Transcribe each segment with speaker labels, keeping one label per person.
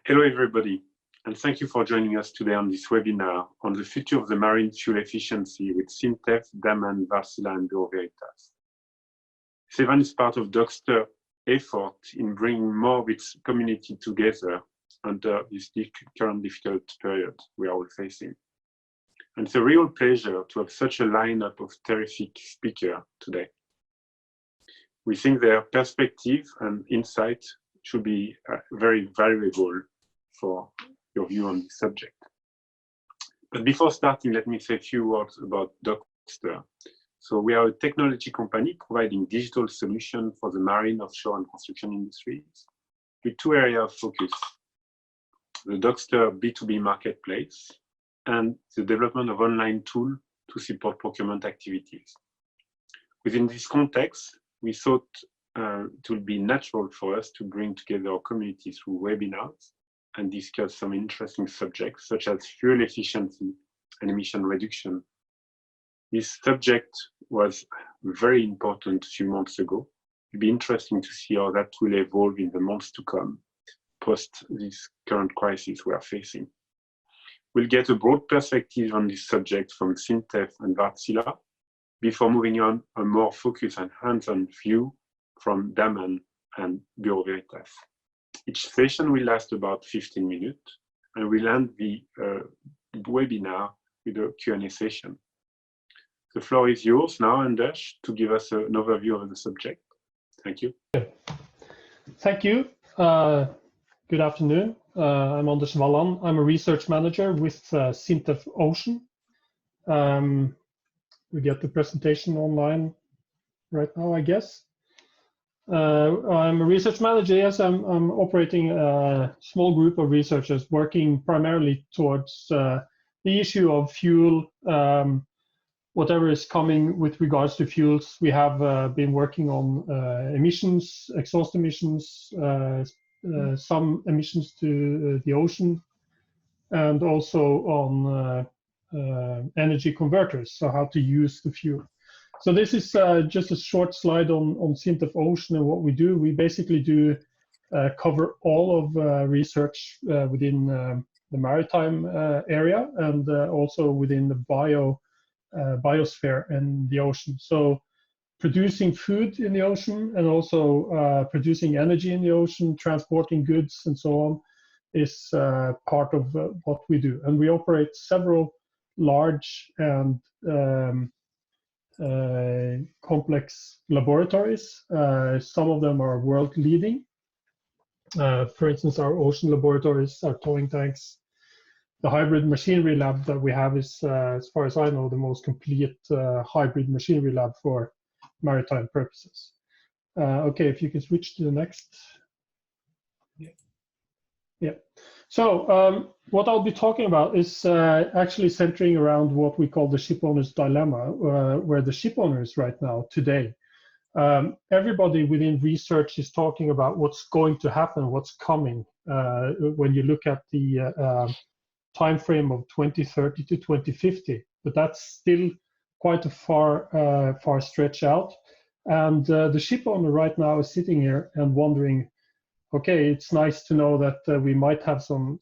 Speaker 1: Hello, everybody, and thank you for joining us today on this webinar on the future of the marine fuel efficiency with SINTEF, Daman, Wärtsilä, and Bureau Veritas. This event is part of Dockstr effort in bringing more of its community together under this current difficult period we are all facing. And it's a real pleasure to have such a lineup of terrific speakers today. We think their perspective and insight should be very valuable for your view on this subject. But before starting, let me say a few words about Dockstr. So we are a technology company providing digital solutions for the marine, offshore, and construction industries with two areas of focus: the Dockstr B2B marketplace and the development of online tools to support procurement activities. Within this context, we thought it would be natural for us to bring together our community through webinars and discuss some interesting subjects such as fuel efficiency and emission reduction. This subject was very important a few months ago. It'll be interesting to see how that will evolve in the months to come, post this current crisis we are facing. We'll get a broad perspective on this subject from SINTEF and Wärtsilä before moving on a more focused and hands-on view from Daman and Bureau Veritas. Each session will last about 15 minutes, and we'll end the webinar with a Q&A session. The floor is yours now, Anders, to give us an overview of the subject. Thank you.
Speaker 2: Thank you. Good afternoon. I'm Anders Walland. I'm a research manager with SINTEF Ocean. We get the presentation online right now, I guess. I'm a research manager. Yes, I'm operating a small group of researchers working primarily towards the issue of fuel, whatever is coming with regards to fuels. We have been working on emissions, exhaust emissions, some emissions to the ocean, and also on energy converters, so how to use the fuel. So this is just a short slide on SINTEF Ocean and what we do. We basically do cover all of research within the maritime area and also within the biosphere and the ocean. So producing food in the ocean and also producing energy in the ocean, transporting goods and so on is part of what we do. And we operate several large and complex laboratories. Some of them are world leading. For instance, our ocean laboratories, our towing tanks. The hybrid machinery lab that we have is, as far as I know, the most complete hybrid machinery lab for maritime purposes. Okay, if you can switch to the next. Yeah. So what I'll be talking about is actually centering around what we call the ship owner's dilemma, where the ship owners right now, today, everybody within research is talking about what's going to happen, what's coming. When you look at the time frame of 2030 to 2050, but that's still quite a far stretch out. And the ship owner right now is sitting here and wondering, okay, it's nice to know that we might have some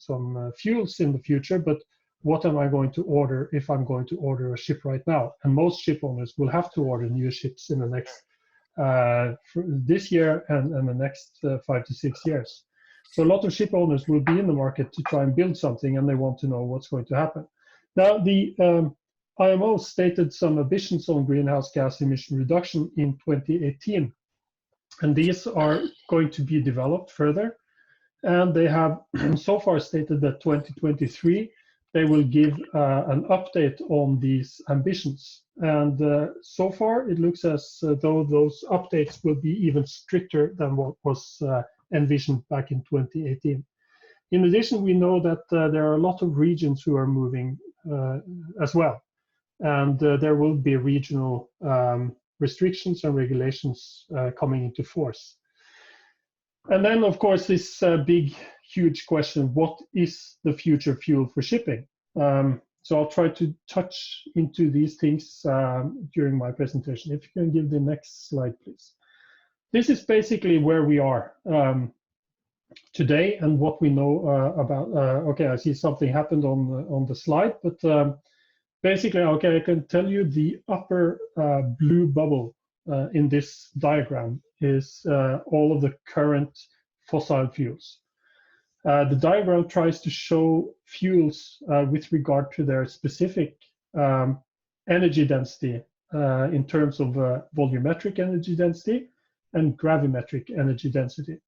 Speaker 2: fuels in the future, but what am I going to order if I'm going to order a ship right now? And most ship owners will have to order new ships in the next this year and the next 5 to 6 years. So a lot of ship owners will be in the market to try and build something, and they want to know what's going to happen. Now, the IMO stated some ambitions on greenhouse gas emission reduction in 2018. And these are going to be developed further. And they have so far stated that 2023, they will give an update on these ambitions. And so far, it looks as though those updates will be even stricter than what was envisioned back in 2018. In addition, we know that there are a lot of regions who are moving as well. And there will be regional restrictions and regulations coming into force. And then, of course, this big, huge question, what is the future fuel for shipping? So I'll try to touch into these things during my presentation. If you can give the next slide, please. This is basically where we are. today and what we know about. Okay, I see something happened on the slide, but basically, okay, I can tell you the upper blue bubble in this diagram is all of the current fossil fuels. The diagram tries to show fuels with regard to their specific energy density in terms of volumetric energy density and gravimetric energy density.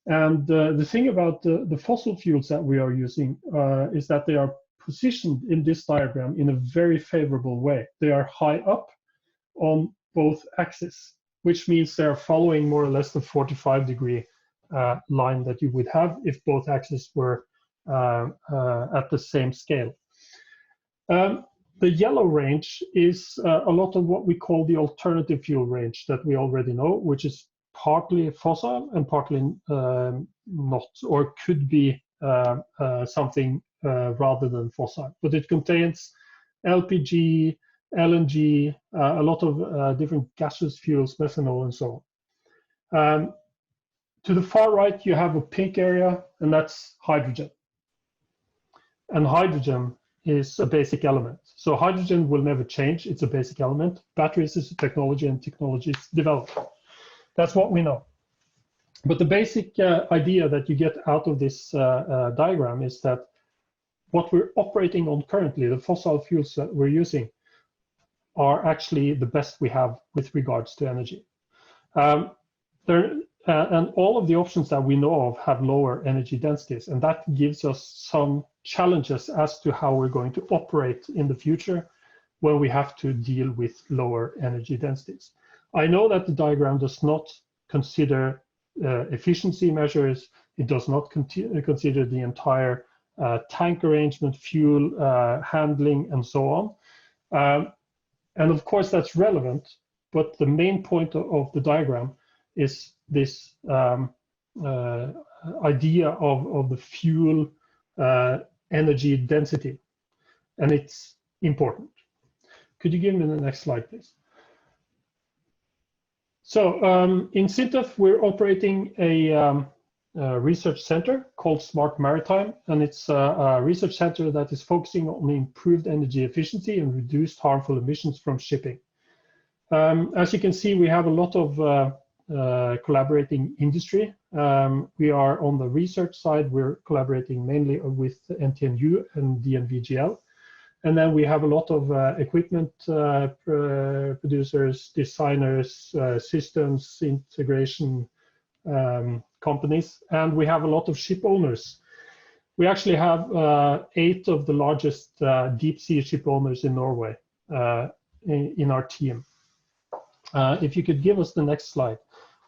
Speaker 2: And the thing about the fossil fuels that we are using is that they are positioned in this diagram in a very favorable way. They are high up on both axes, which means they are following more or less the 45-degree line that you would have if both axes were at the same scale. The yellow range is a lot of what we call the alternative fuel range that we already know, which is partly fossil and partly not, or could be something rather than fossil. But it contains LPG, LNG, a lot of different gaseous fuels, methanol, and so on. To the far right, you have a pink area, and that's hydrogen. And hydrogen is a basic element. So hydrogen will never change. It's a basic element. Batteries is a technology, and technology is developed. That's what we know. But the basic idea that you get out of this diagram is that what we're operating on currently, the fossil fuels that we're using, are actually the best we have with regards to energy. And all of the options that we know of have lower energy densities, and that gives us some challenges as to how we're going to operate in the future when we have to deal with lower energy densities. I know that the diagram does not consider efficiency measures. It does not consider the entire tank arrangement, fuel handling, and so on. And of course, that's relevant, but the main point of the diagram is this idea of the fuel energy density, and it's important. Could you give me the next slide, please? So in SINTEF, we're operating a research center called Smart Maritime, and it's a research center that is focusing on improved energy efficiency and reduced harmful emissions from shipping. As you can see, we have a lot of collaborating industry. We are on the research side, we're collaborating mainly with NTNU and DNVGL. And then we have a lot of equipment producers, designers, systems integration companies, and we have a lot of ship owners. We actually have 8 of the largest deep sea ship owners in Norway in our team. If you could give us the next slide.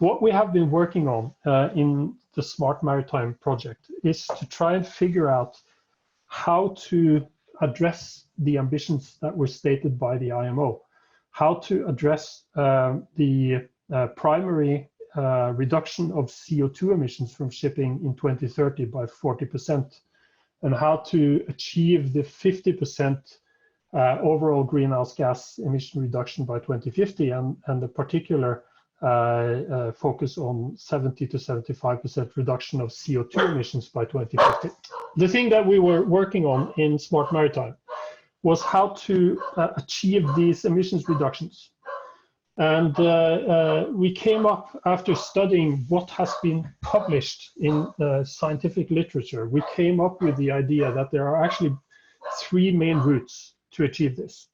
Speaker 2: What we have been working on in the Smart Maritime project is to try and figure out how to address the ambitions that were stated by the IMO, how to address the primary reduction of CO2 emissions from shipping in 2030 by 40%, and how to achieve the 50% overall greenhouse gas emission reduction by 2050, and the particular focus on 70 to 75% reduction of CO2 emissions by 2050. The thing that we were working on in Smart Maritime was how to achieve these emissions reductions. And we came up, after studying what has been published in scientific literature, we came up with the idea that there are actually 3 main routes to achieve this.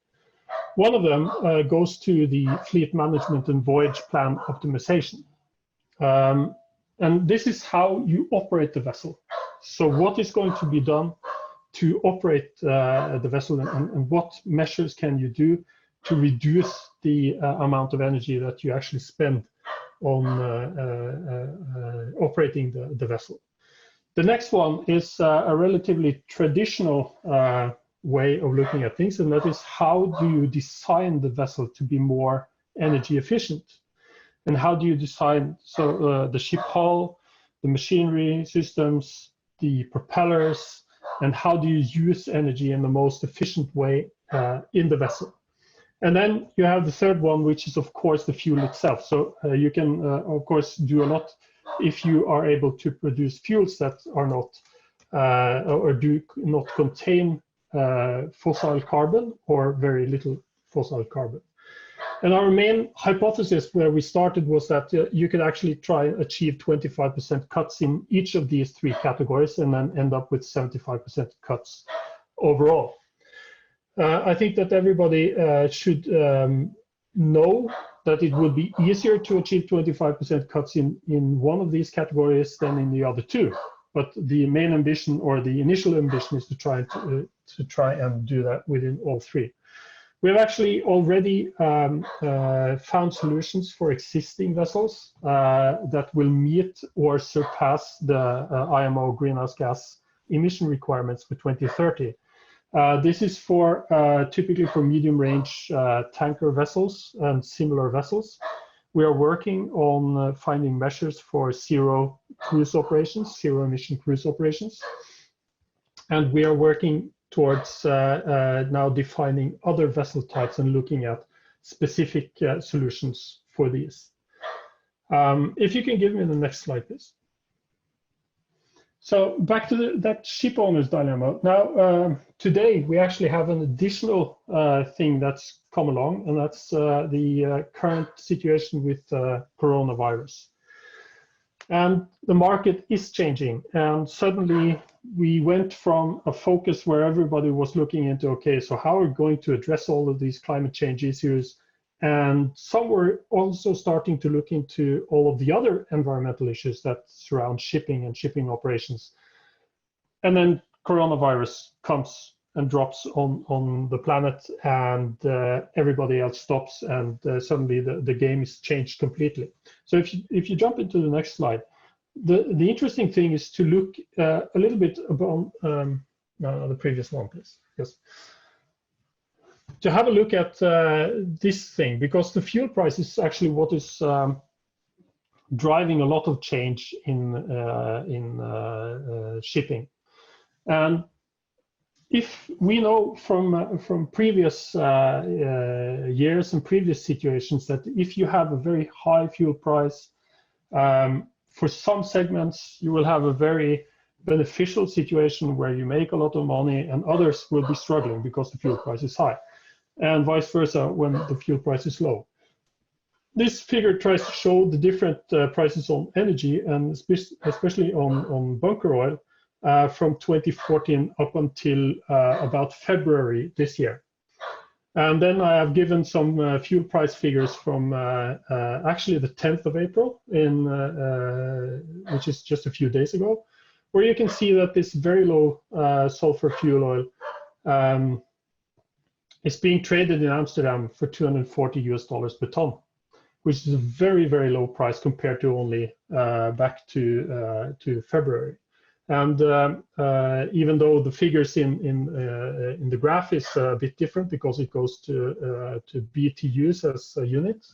Speaker 2: One of them goes to the fleet management and voyage plan optimization. And this is how you operate the vessel. So what is going to be done to operate the vessel, and what measures can you do to reduce the amount of energy that you actually spend on operating the vessel. The next one is a relatively traditional way of looking at things, and that is how do you design the vessel to be more energy efficient, and how do you design the ship hull, the machinery systems, the propellers, and how do you use energy in the most efficient way in the vessel. And then you have the third one, which is of course the fuel itself. So you can of course do a lot if you are able to produce fuels that are not or do not contain fossil carbon or very little fossil carbon. And our main hypothesis where we started was that you could actually try and achieve 25% cuts in each of these three categories and then end up with 75% cuts overall. I think that everybody should know that it would be easier to achieve 25% cuts in one of these categories than in the other two. But the main ambition, or the initial ambition, is to try and do that within all three. We've actually already found solutions for existing vessels that will meet or surpass the IMO greenhouse gas emission requirements for 2030. This is for typically for medium-range tanker vessels and similar vessels. We are working on finding measures for zero cruise operations, zero emission cruise operations. And we are working towards now defining other vessel types and looking at specific solutions for these. If you can give me the next slide, please. So back to that ship owner's dilemma. Now, today we actually have an additional thing that's come along, and that's the current situation with coronavirus. And the market is changing, and suddenly we went from a focus where everybody was looking into, okay, so how are we going to address all of these climate change issues? And some were also starting to look into all of the other environmental issues that surround shipping and shipping operations. And then coronavirus comes and drops on the planet, and everybody else stops, and suddenly the game is changed completely. So if you jump into the next slide, the interesting thing is to look a little bit about the previous one, please. Yes. To have a look at this thing, because the fuel price is actually what is driving a lot of change in shipping. And if we know from previous years and previous situations that if you have a very high fuel price, for some segments you will have a very beneficial situation where you make a lot of money, and others will be struggling because the fuel price is high, and vice versa when the fuel price is low. This figure tries to show the different prices on energy, and especially on bunker oil, from 2014 up until about February this year. And then I have given some fuel price figures from actually the 10th of April, which is just a few days ago, where you can see that this very low sulfur fuel oil is being traded in Amsterdam for $240 per ton, which is a very, very low price compared to only back to February. And even though the figures in the graph is a bit different because it goes to BTUs as a unit,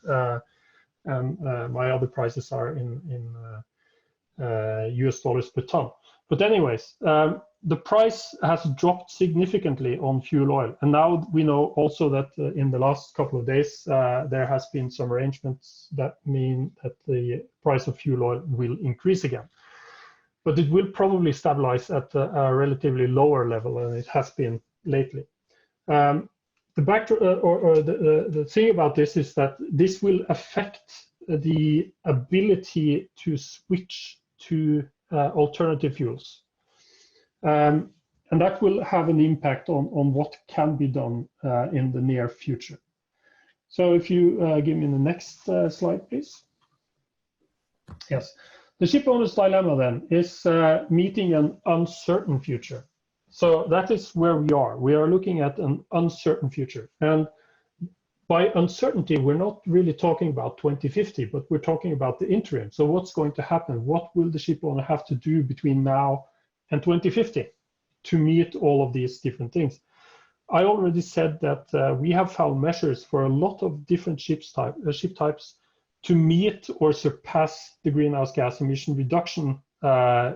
Speaker 2: and my other prices are in US dollars per ton. But anyways, the price has dropped significantly on fuel oil. And now we know also that in the last couple of days, there has been some arrangements that mean that the price of fuel oil will increase again. But it will probably stabilize at a relatively lower level than it has been lately. The thing about this is that this will affect the ability to switch to alternative fuels. And that will have an impact on what can be done in the near future. So if you give me the next slide, please. Yes. The ship owner's dilemma then is meeting an uncertain future. So that is where we are. We are looking at an uncertain future. And by uncertainty, we're not really talking about 2050, but we're talking about the interim. So what's going to happen? What will the ship owner have to do between now and 2050 to meet all of these different things? I already said that we have found measures for a lot of different ship types to meet or surpass the greenhouse gas emission reduction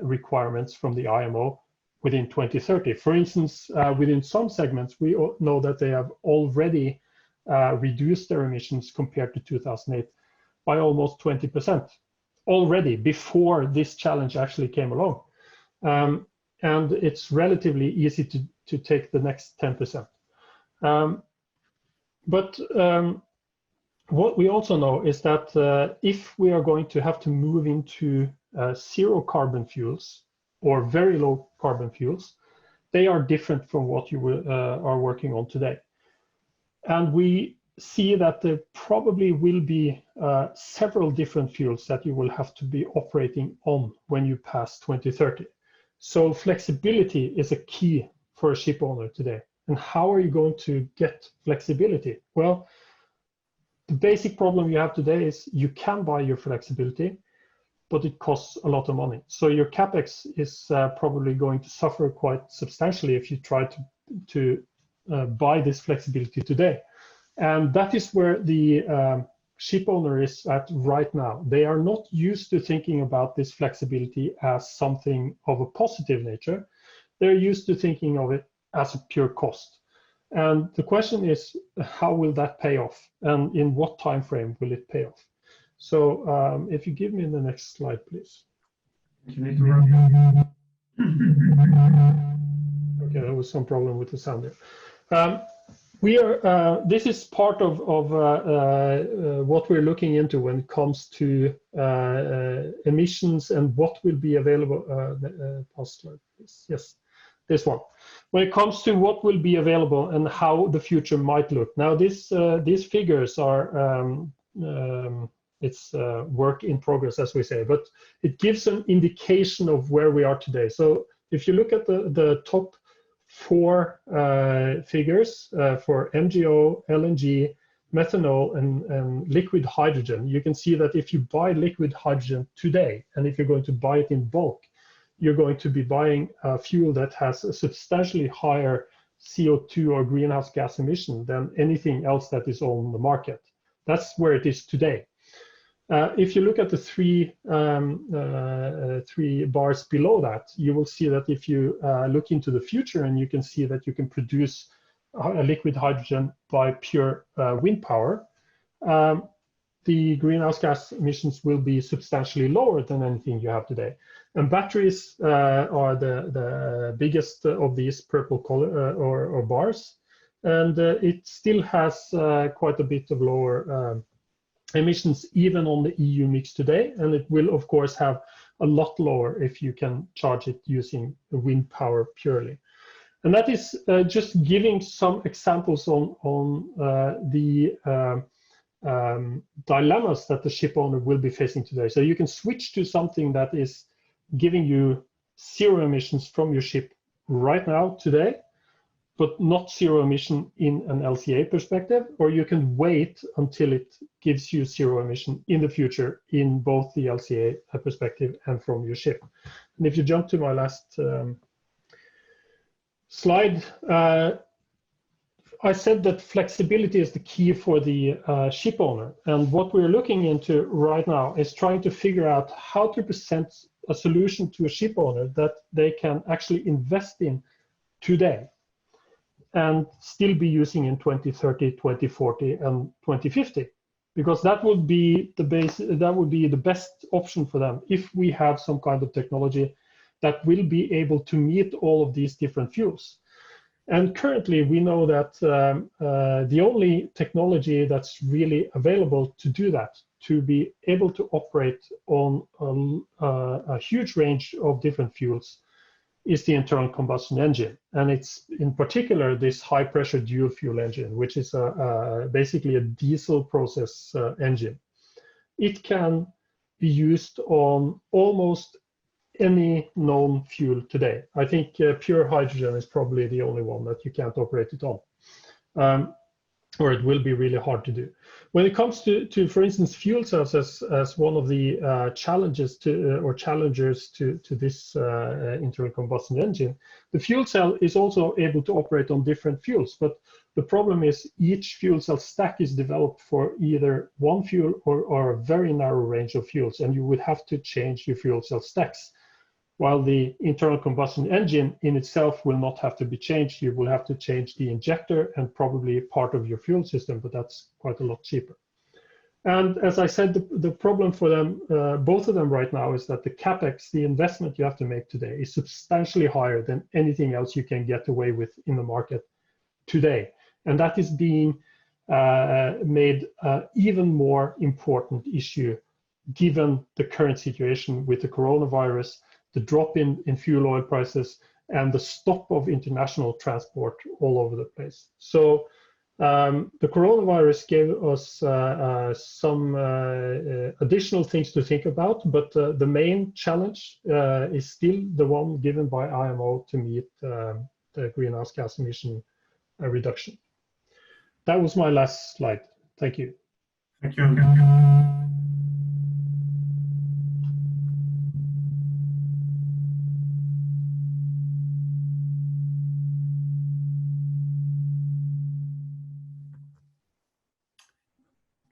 Speaker 2: requirements from the IMO within 2030. For instance, within some segments, we know that they have already reduced their emissions compared to 2008 by almost 20%. already before this challenge actually came along. And it's relatively easy to take the next 10%. What we also know is that if we are going to have to move into zero carbon fuels or very low carbon fuels, they are different from what you are working on today. And we see that there probably will be several different fuels that you will have to be operating on when you pass 2030. So flexibility is a key for a ship owner today. And how are you going to get flexibility? Well, the basic problem you have today is you can buy your flexibility, but it costs a lot of money. So your capex is probably going to suffer quite substantially if you try to buy this flexibility today. And that is where the ship owner is at right now. They are not used to thinking about this flexibility as something of a positive nature. They're used to thinking of it as a pure cost. And the question is, how will that pay off? And in what time frame will it pay off? So if you give me the next slide, please. Okay, there was some problem with the sound there. This is part of what we're looking into when it comes to emissions and what will be available. Past slide, please. Yes, this one. When it comes to what will be available and how the future might look. Now, these figures are it's work in progress, as we say, but it gives an indication of where we are today. So if you look at the top 4 figures for MGO, LNG, methanol, and liquid hydrogen, you can see that if you buy liquid hydrogen today, and if you're going to buy it in bulk, you're going to be buying a fuel that has a substantially higher CO2 or greenhouse gas emission than anything else that is on the market. That's where it is today. If you look at the three bars below that, you will see that if you look into the future, and you can see that you can produce liquid hydrogen by pure wind power, the greenhouse gas emissions will be substantially lower than anything you have today. And batteries are the biggest of these purple color or bars, and it still has quite a bit of lower emissions even on the EU mix today, and it will of course have a lot lower if you can charge it using wind power purely. And that is just giving some examples on the dilemmas that the ship owner will be facing today. So you can switch to something that is giving you zero emissions from your ship right now today, but not zero emission in an LCA perspective, or you can wait until it gives you zero emission in the future in both the LCA perspective and from your ship. And if you jump to my last slide, I said that flexibility is the key for the ship owner. And what we're looking into right now is trying to figure out how to present a solution to a ship owner that they can actually invest in today and still be using in 2030, 2040, and 2050, because that would be the base. That would be the best option for them if we have some kind of technology that will be able to meet all of these different fuels. And currently, we know that the only technology that's really available to do that, to be able to operate on a huge range of different fuels, is the internal combustion engine. And it's in particular this high pressure dual fuel engine, which is basically a diesel process engine. It can be used on almost any known fuel today. I think pure hydrogen is probably the only one that you can't operate it on, or it will be really hard to do. When it comes to for instance, fuel cells as one of the challenges or challengers to this internal combustion engine, the fuel cell is also able to operate on different fuels. But the problem is each fuel cell stack is developed for either one fuel or a very narrow range of fuels, and you would have to change your fuel cell stacks. While the internal combustion engine in itself will not have to be changed, you will have to change the injector and probably part of your fuel system, but that's quite a lot cheaper. And as I said, the problem for them, both of them right now, is that the capex, the investment you have to make today, is substantially higher than anything else you can get away with in the market today. And that is being made even more important issue given the current situation with the coronavirus, the drop in fuel oil prices, and the stop of international transport all over the place. So the coronavirus gave us some additional things to think about, but the main challenge is still the one given by IMO to meet the greenhouse gas emission reduction. That was my last slide. Thank you.
Speaker 1: Thank you, Andrew.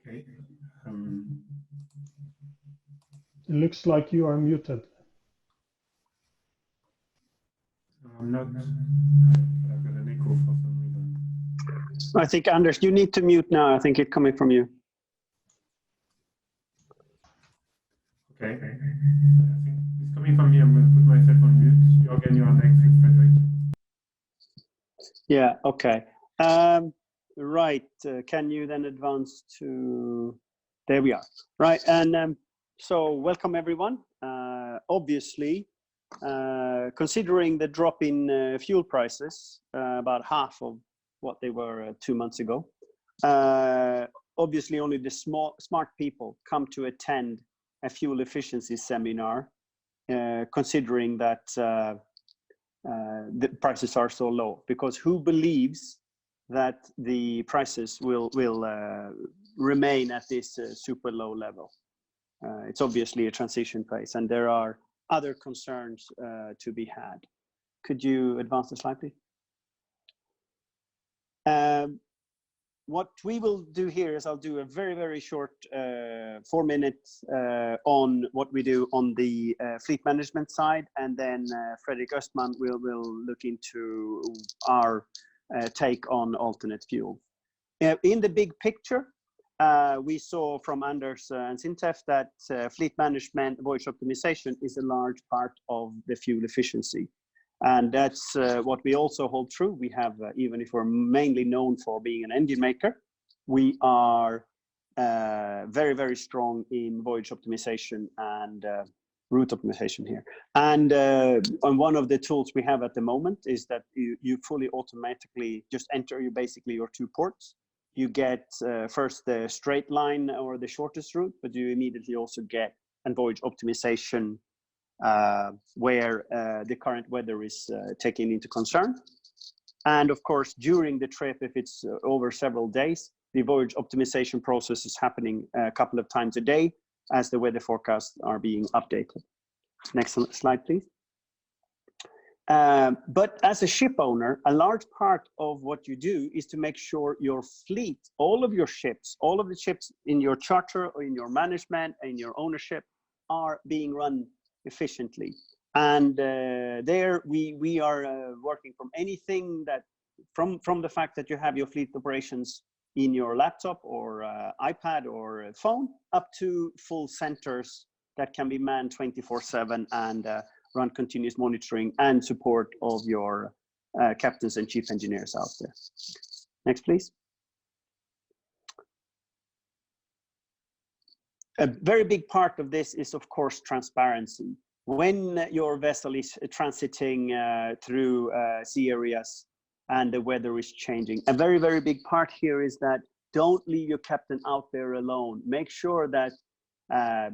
Speaker 1: Okay.
Speaker 2: It looks like you are muted.
Speaker 1: I'm not. I've got an echo for some reason.
Speaker 3: I think, Anders, you need to mute now. I think it's coming from you.
Speaker 1: Okay. I think it's coming from me. I'm going to put myself on mute. Jørgen, you are next, Frederick.
Speaker 3: Yeah, okay. Right. Can you then advance to, there we are. Right. And so welcome everyone. Obviously, considering the drop in fuel prices, about half of what they were 2 months ago, obviously only the smart people come to attend a fuel efficiency seminar, considering that the prices are so low. Because who believes that the prices will remain at this super low level? It's obviously a transition phase, and there are other concerns to be had. Could you advance the slide, please? What we will do here is I'll do a very, very short 4 minutes on what we do on the fleet management side, and then Fredrik Östman will look into our take on alternate fuel. In the big picture, we saw from Anders and Sintef that fleet management, voyage optimization is a large part of the fuel efficiency. And that's what we also hold true. We have, even if we're mainly known for being an engine maker, we are very, very strong in voyage optimization and route optimization here. And one of the tools we have at the moment is that you fully automatically just enter basically your 2 ports. You get first the straight line or the shortest route, but you immediately also get a voyage optimization where the current weather is taken into concern. And of course, during the trip, if it's over several days, the voyage optimization process is happening a couple of times a day as the weather forecasts are being updated. Next slide, please. But as a ship owner, a large part of what you do is to make sure your fleet, all of your ships, all of the ships in your charter or in your management and your ownership are being run efficiently. And there we are working from anything that, from the fact that you have your fleet operations in your laptop or iPad or phone, up to full centers that can be manned 24/7 and run continuous monitoring and support of your captains and chief engineers out there. Next, please. A very big part of this is, of course, transparency. When your vessel is transiting through sea areas and the weather is changing, a very, very big part here is that don't leave your captain out there alone. Make sure that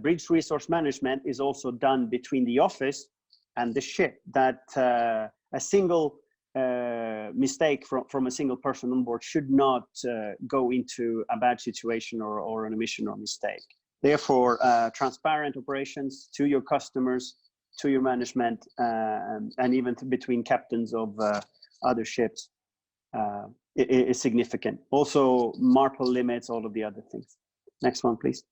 Speaker 3: bridge resource management is also done between the office and the ship, that a single mistake from a single person on board should not go into a bad situation or an omission or mistake. Therefore, transparent operations to your customers, to your management, and even between captains of other ships is significant. Also, MARPOL limits, all of the other things. Next one, please.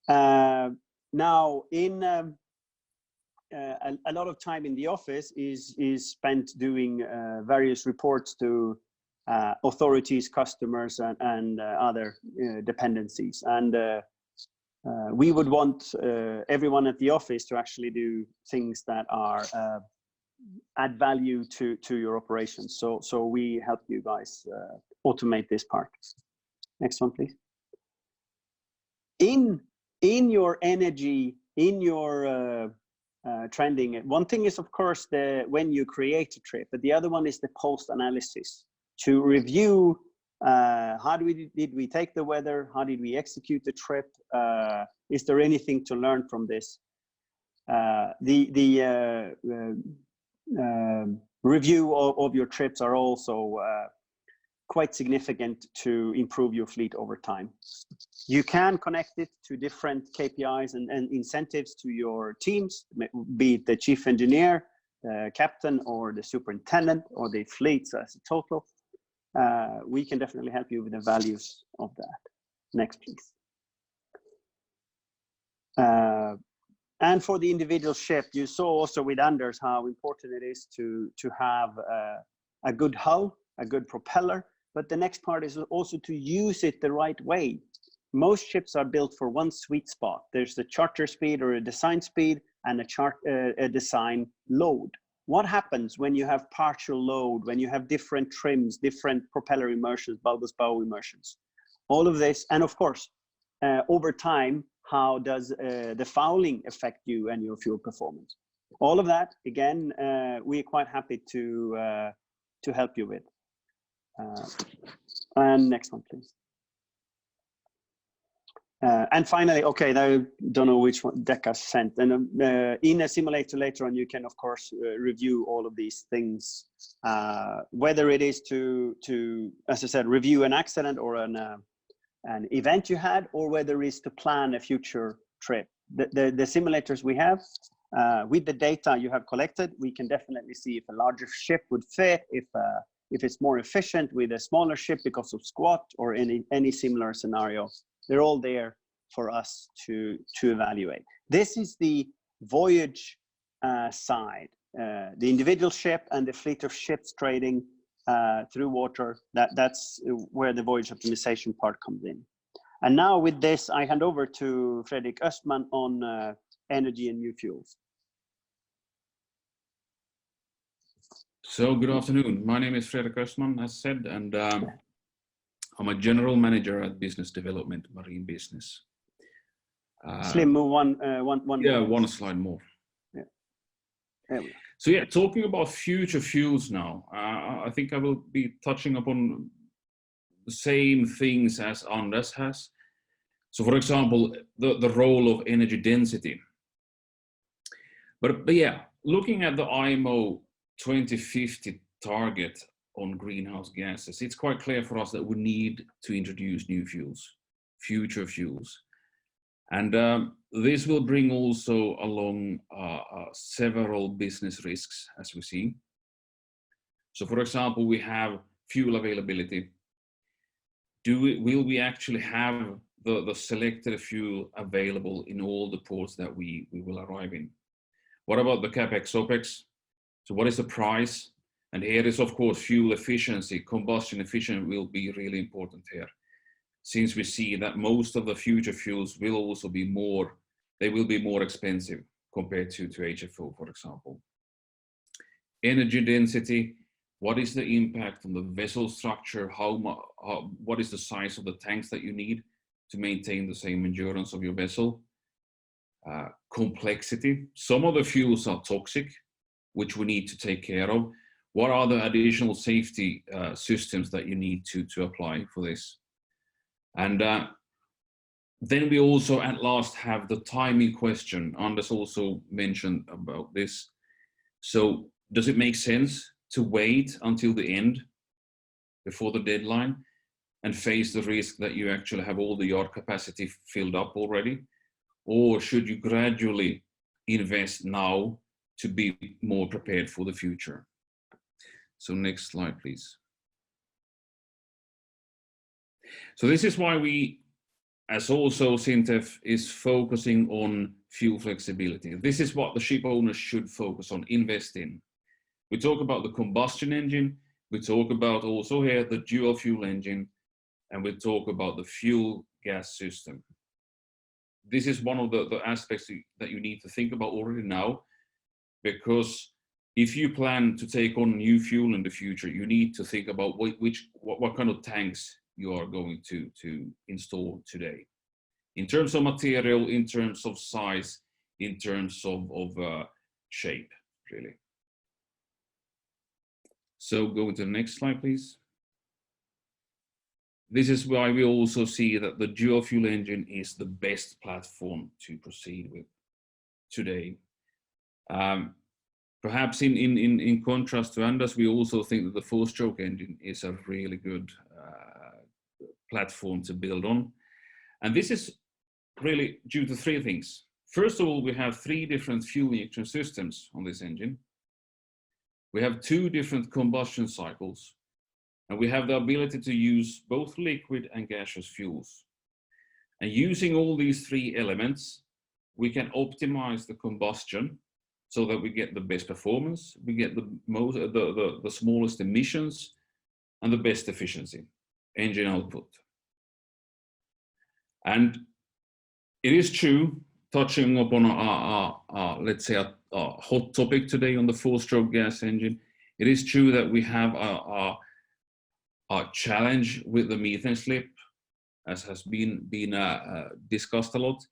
Speaker 3: Now, in a lot of time in the office is spent doing various reports to authorities, customers, and other dependencies. And we would want everyone at the office to actually do things that are add value to your operations. So we help you guys automate this part. Next one, please. In your energy, in your trending, one thing is of course when you create a trip, but the other one is the post analysis to review how did we take the weather, how did we execute the trip, is there anything to learn from this. Review of your trips are also quite significant to improve your fleet over time. You can connect it to different KPIs and incentives to your teams, be it the chief engineer, the captain, or the superintendent, or the fleets as a total. We can definitely help you with the values of that. Next, please. And for the individual ship, you saw also with Anders how important it is to have a good hull, a good propeller, but the next part is also to use it the right way. Most ships are built for one sweet spot. There's the charter speed or a design speed and a design load. What happens when you have partial load, when you have different trims, different propeller immersions, bulbous bow immersions? All of this, and of course, over time, how does the fouling affect you and your fuel performance? All of that, again, we're quite happy to help you with. And next one, please. And finally, okay, I don't know which one Decca sent. And in a simulator later on, you can, of course, review all of these things, whether it is to, as I said, review an accident or an event you had, or whether it is to plan a future trip. The simulators we have, with the data you have collected, we can definitely see if a larger ship would fit, if it's more efficient with a smaller ship because of squat or any similar scenario. They're all there for us to evaluate. This is the voyage side, the individual ship and the fleet of ships trading through water. That's where the voyage optimization part comes in. And now with this, I hand over to Fredrik Östman on energy and new fuels.
Speaker 4: So good afternoon. My name is Fredrik Östman, as said, and I'm a general manager at Business Development Marine Business.
Speaker 3: Slim, move one.
Speaker 4: Yeah, one slide more.
Speaker 3: Yeah. There we go.
Speaker 4: So yeah, talking about future fuels now, I think I will be touching upon the same things as Anders has. So for example, the role of energy density. But yeah, looking at the IMO 2050 target on greenhouse gases, it's quite clear for us that we need to introduce new fuels, future fuels. And this will bring also along several business risks, as we see. So for example, we have fuel availability. Will we actually have the selected fuel available in all the ports that we will arrive in? What about the CapEx, OpEx? So what is the price? And here is, of course, fuel efficiency, combustion efficiency will be really important here, since we see that most of the future fuels will also be more expensive compared to HFO, for example. Energy density, what is the impact on the vessel structure? What is the size of the tanks that you need to maintain the same endurance of your vessel? Complexity, some of the fuels are toxic, which we need to take care of. What are the additional safety systems that you need to apply for this? And then we also at last have the timing question. Anders also mentioned about this. So does it make sense to wait until the end before the deadline and face the risk that you actually have all the yard capacity filled up already? Or should you gradually invest now to be more prepared for the future? So next slide, please. So this is why we, as also SINTEF, is focusing on fuel flexibility. This is what the ship owners should focus on, invest in. We talk about the combustion engine. We talk about also here the dual fuel engine, and we talk about the fuel gas system. This is one of the aspects that you need to think about already now, because if you plan to take on new fuel in the future, you need to think about what kind of tanks you are going to install today, in terms of material, in terms of size, in terms of shape, really. So go to the next slide, please. This is why we also see that the dual fuel engine is the best platform to proceed with today. Perhaps in contrast to Anders, we also think that the four-stroke engine is a really good platform to build on. And this is really due to three things. First of all, we have 3 different fuel injection systems on this engine. We have 2 different combustion cycles, and we have the ability to use both liquid and gaseous fuels. And using all these 3 elements, we can optimize the combustion so that we get the best performance, we get the smallest emissions, and the best efficiency, engine output. And it is true, touching upon let's say a hot topic today on the 4-stroke gas engine, it is true that we have a challenge with the methane slip, as has been discussed a lot,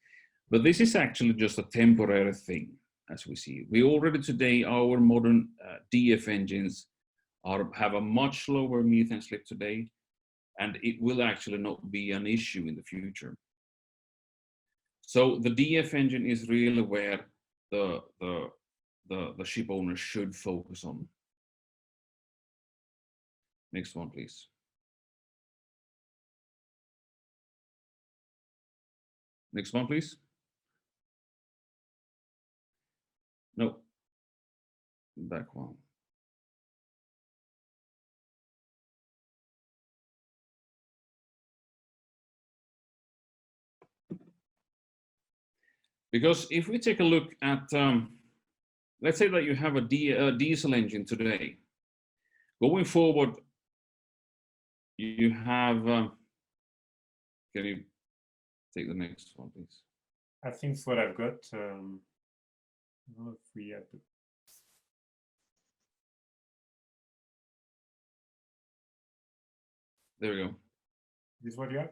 Speaker 4: but this is actually just a temporary thing, as we see. We already today, our modern DF engines have a much lower methane slip today, and it will actually not be an issue in the future. So the DF engine is really where the ship owner should focus on. Next one, please. Next one, please. No, back one. Because if we take a look at, let's say that you have a diesel engine today. Going forward, you have, can you take the next one, please?
Speaker 1: I think it's what I've got. I don't know if we have to...
Speaker 4: There we go.
Speaker 1: This is what you have?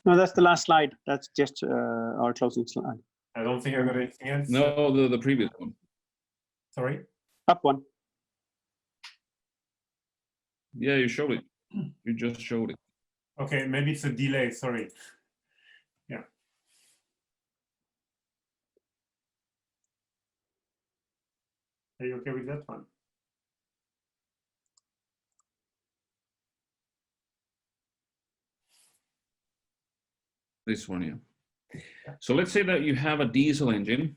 Speaker 3: No, that's the last slide. That's just our closing slide.
Speaker 1: I don't think I've got anything else.
Speaker 4: No, the previous one.
Speaker 1: Sorry?
Speaker 3: Up one.
Speaker 4: Yeah, you showed it. You just showed it.
Speaker 1: Okay, maybe it's a delay, sorry. Yeah. Are you okay with that one?
Speaker 4: This one here. So let's say that you have a diesel engine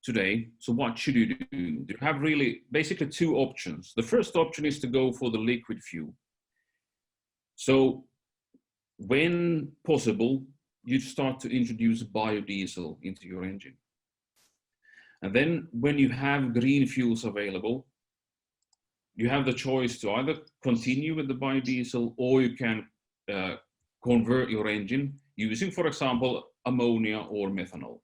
Speaker 4: today. So what should you do? You have really basically 2 options. The first option is to go for the liquid fuel. So when possible, you start to introduce biodiesel into your engine. And then when you have green fuels available, you have the choice to either continue with the biodiesel, or you can convert your engine using, for example, ammonia or methanol.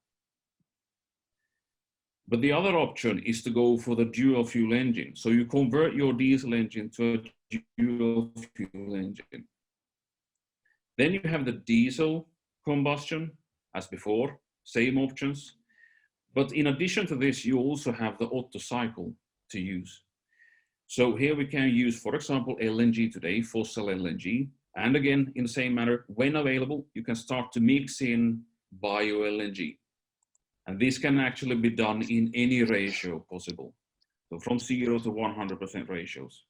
Speaker 4: But the other option is to go for the dual fuel engine. So you convert your diesel engine to a dual fuel engine. Then you have the diesel combustion, as before, same options. But in addition to this, you also have the Otto cycle to use. So here we can use, for example, LNG today, fossil LNG. And again, in the same manner, when available, you can start to mix in bio-LNG. And this can actually be done in any ratio possible. So from 0 to 100% ratios.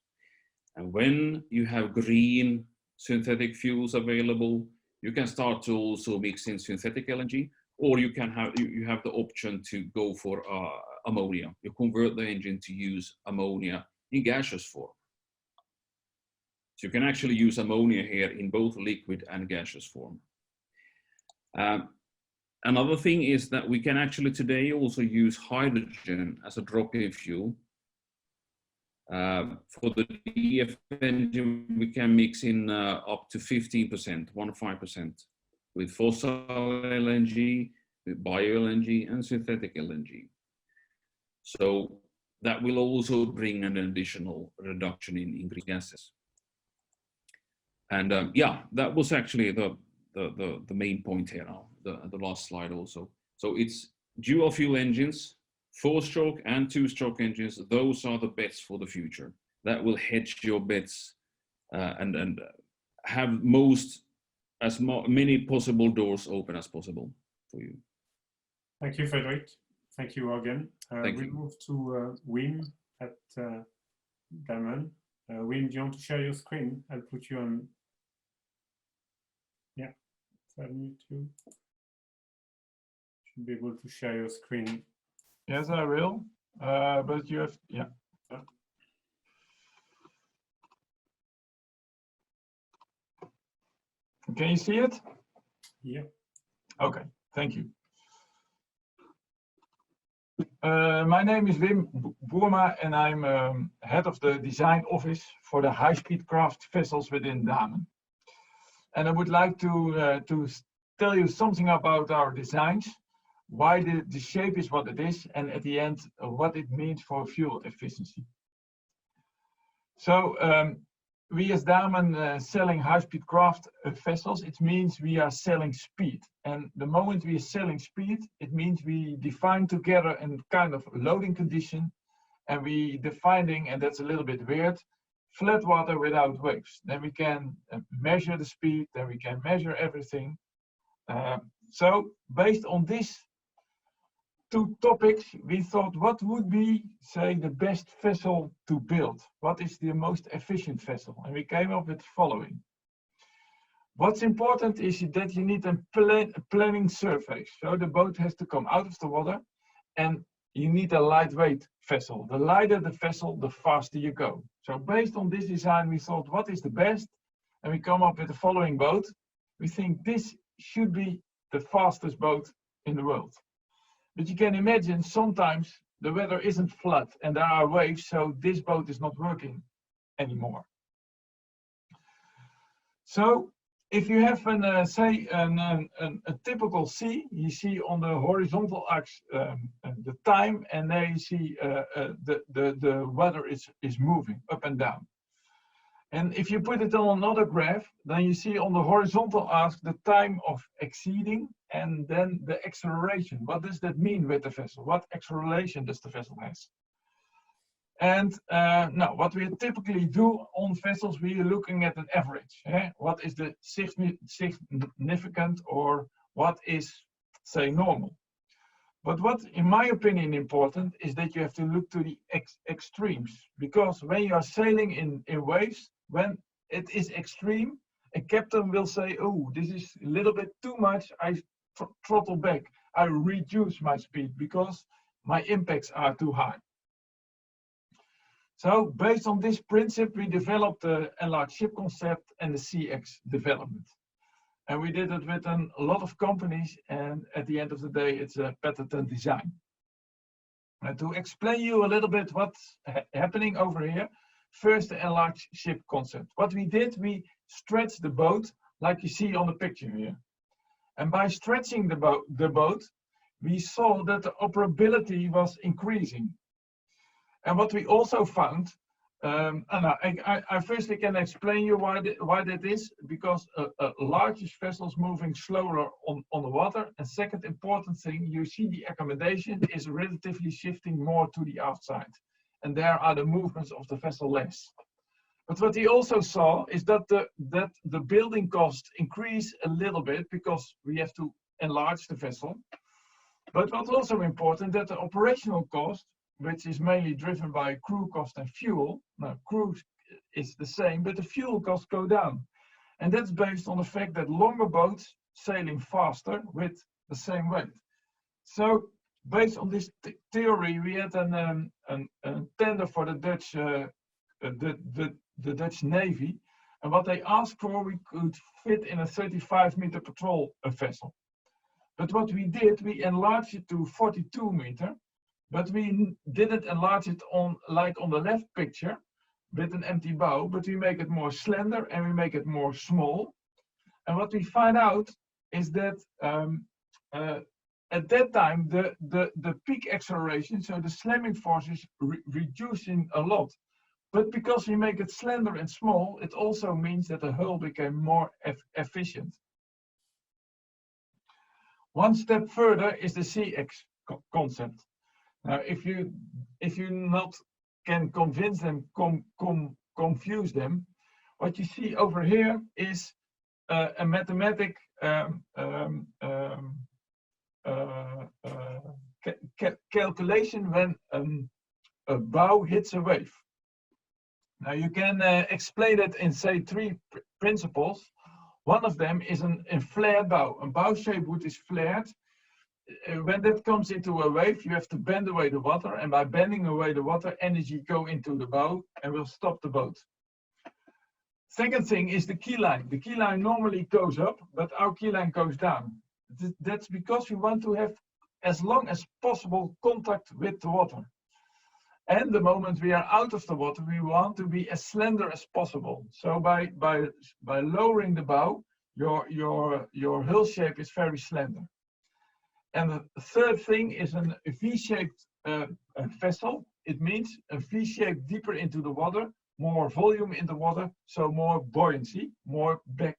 Speaker 4: And when you have green synthetic fuels available, you can start to also mix in synthetic LNG, or you can have you have the option to go for ammonia. You convert the engine to use ammonia in gaseous form. So you can actually use ammonia here in both liquid and gaseous form. Another thing is that we can actually today also use hydrogen as a drop-in fuel. For the DF engine, we can mix in up to 15%, 15%, with fossil LNG, with bio LNG, and synthetic LNG. So that will also bring an additional reduction in greenhouse gases. And yeah, that was actually the main point here now, the last slide also. So it's dual fuel engines, 4-stroke and 2-stroke engines. Those are the bets for the future. That will hedge your bets and have many possible doors open as possible for you.
Speaker 1: Thank you, Frederick. Thank you again.
Speaker 4: Thank
Speaker 1: we
Speaker 4: you.
Speaker 1: move to Wim at Damen. Wim, do you want to share your screen? I'll put you on. Yeah, so I need to. Should be able to share your screen.
Speaker 5: Yes, I will. But you have, yeah. Can you see it?
Speaker 1: Yeah.
Speaker 5: Okay, thank you. My name is Wim Boerma and I'm head of the design office for the high-speed craft vessels within Damen. And I would like to tell you something about our designs, why the shape is what it is, and at the end, what it means for fuel efficiency. So we as Damen selling high-speed craft vessels, it means we are selling speed. And the moment we are selling speed, it means we define together a kind of loading condition, and we defining, and that's a little bit weird, flat water without waves. Then we can measure the speed, then we can measure everything. So based on these two topics, we thought what would be, say, the best vessel to build? What is the most efficient vessel? And we came up with the following. What's important is that you need a planning surface. So the boat has to come out of the water and you need a lightweight vessel. The lighter the vessel, the faster you go. So based on this design, we thought what is the best? And we come up with the following boat. We think this should be the fastest boat in the world. But you can imagine sometimes the weather isn't flat and there are waves, so this boat is not working anymore. So if you have a typical sea, you see on the horizontal axis the time, and there you see the weather is moving up and down. And if you put it on another graph, then you see on the horizontal axis the time of exceeding and then the acceleration. What does that mean with the vessel? What acceleration does the vessel has? And now what we typically do on vessels, we are looking at an average. What is the significant or what is, say, normal? But what, in my opinion, important is that you have to look to the extremes, because when you are sailing in waves, when it is extreme, a captain will say, oh, this is a little bit too much, I throttle back, I reduce my speed because my impacts are too high. So based on this principle, we developed the enlarged ship concept and the CX development. And we did it with a lot of companies, and at the end of the day, it's a patented design. And to explain you a little bit what's happening over here, first the enlarged ship concept. What we did, we stretched the boat like you see on the picture here. And by stretching the boat, we saw that the operability was increasing. And what we also found, I firstly can explain you why that is, because larger vessels moving slower on the water. And second important thing, you see the accommodation is relatively shifting more to the outside. And there are the movements of the vessel less. But what we also saw is that the building costs increase a little bit because we have to enlarge the vessel. But what's also important, that the operational cost, which is mainly driven by crew cost and fuel. Now, crew is the same, but the fuel costs go down. And that's based on the fact that longer boats sailing faster with the same weight. So based on this theory, we had a tender for the Dutch Navy. And what they asked for, we could fit in a 35-meter patrol vessel. But what we did, we enlarged it to 42 meter. but we didn't enlarge it on like on the left picture with an empty bow, but we make it more slender and we make it more small. And what we find out is that at that time, the peak acceleration, so the slamming force is reducing a lot. But because we make it slender and small, it also means that the hull became more efficient. One step further is the CX concept. Now, if you not can convince them, confuse them, what you see over here is a mathematic calculation when a bow hits a wave. Now you can explain it in, say, 3 principles. One of them is a flared bow. A bow shape wood is flared. When that comes into a wave, you have to bend away the water, and by bending away the water, energy go into the bow and will stop the boat. Second thing is the key line. The key line normally goes up, but our key line goes down. That's because we want to have as long as possible contact with the water. And the moment we are out of the water, we want to be as slender as possible. So by lowering the bow, your hull shape is very slender. And the third thing is a V-shaped vessel. It means a V-shape deeper into the water, more volume in the water, so more buoyancy, more back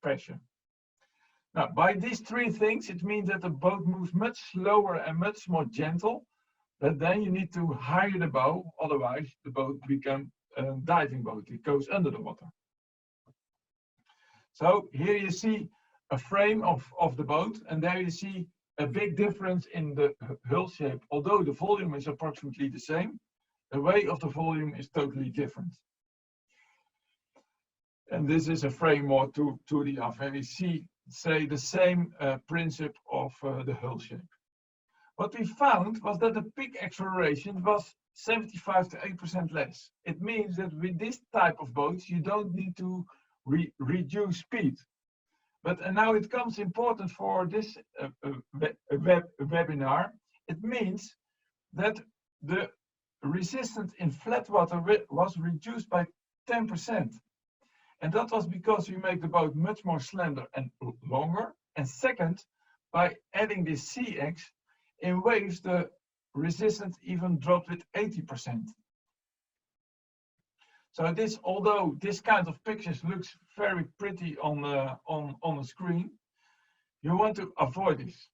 Speaker 5: pressure. Now, by these 3 things, it means that the boat moves much slower and much more gentle, but then you need to higher the bow, otherwise the boat becomes a diving boat. It goes under the water. So here you see a frame of the boat, and there you see a big difference in the hull shape. Although the volume is approximately the same, the weight of the volume is totally different. And this is a frame more to the off, and we see, say, the same principle of the hull shape. What we found was that the peak acceleration was 75 to 8% less. It means that with this type of boats, you don't need to reduce speed. But now it comes important for this webinar. It means that the resistance in flat water was reduced by 10%. And that was because we make the boat much more slender and longer. And second, by adding this CX, in waves, the resistance even dropped with 80%. So this, although this kind of pictures looks very pretty on the screen, you want to avoid this.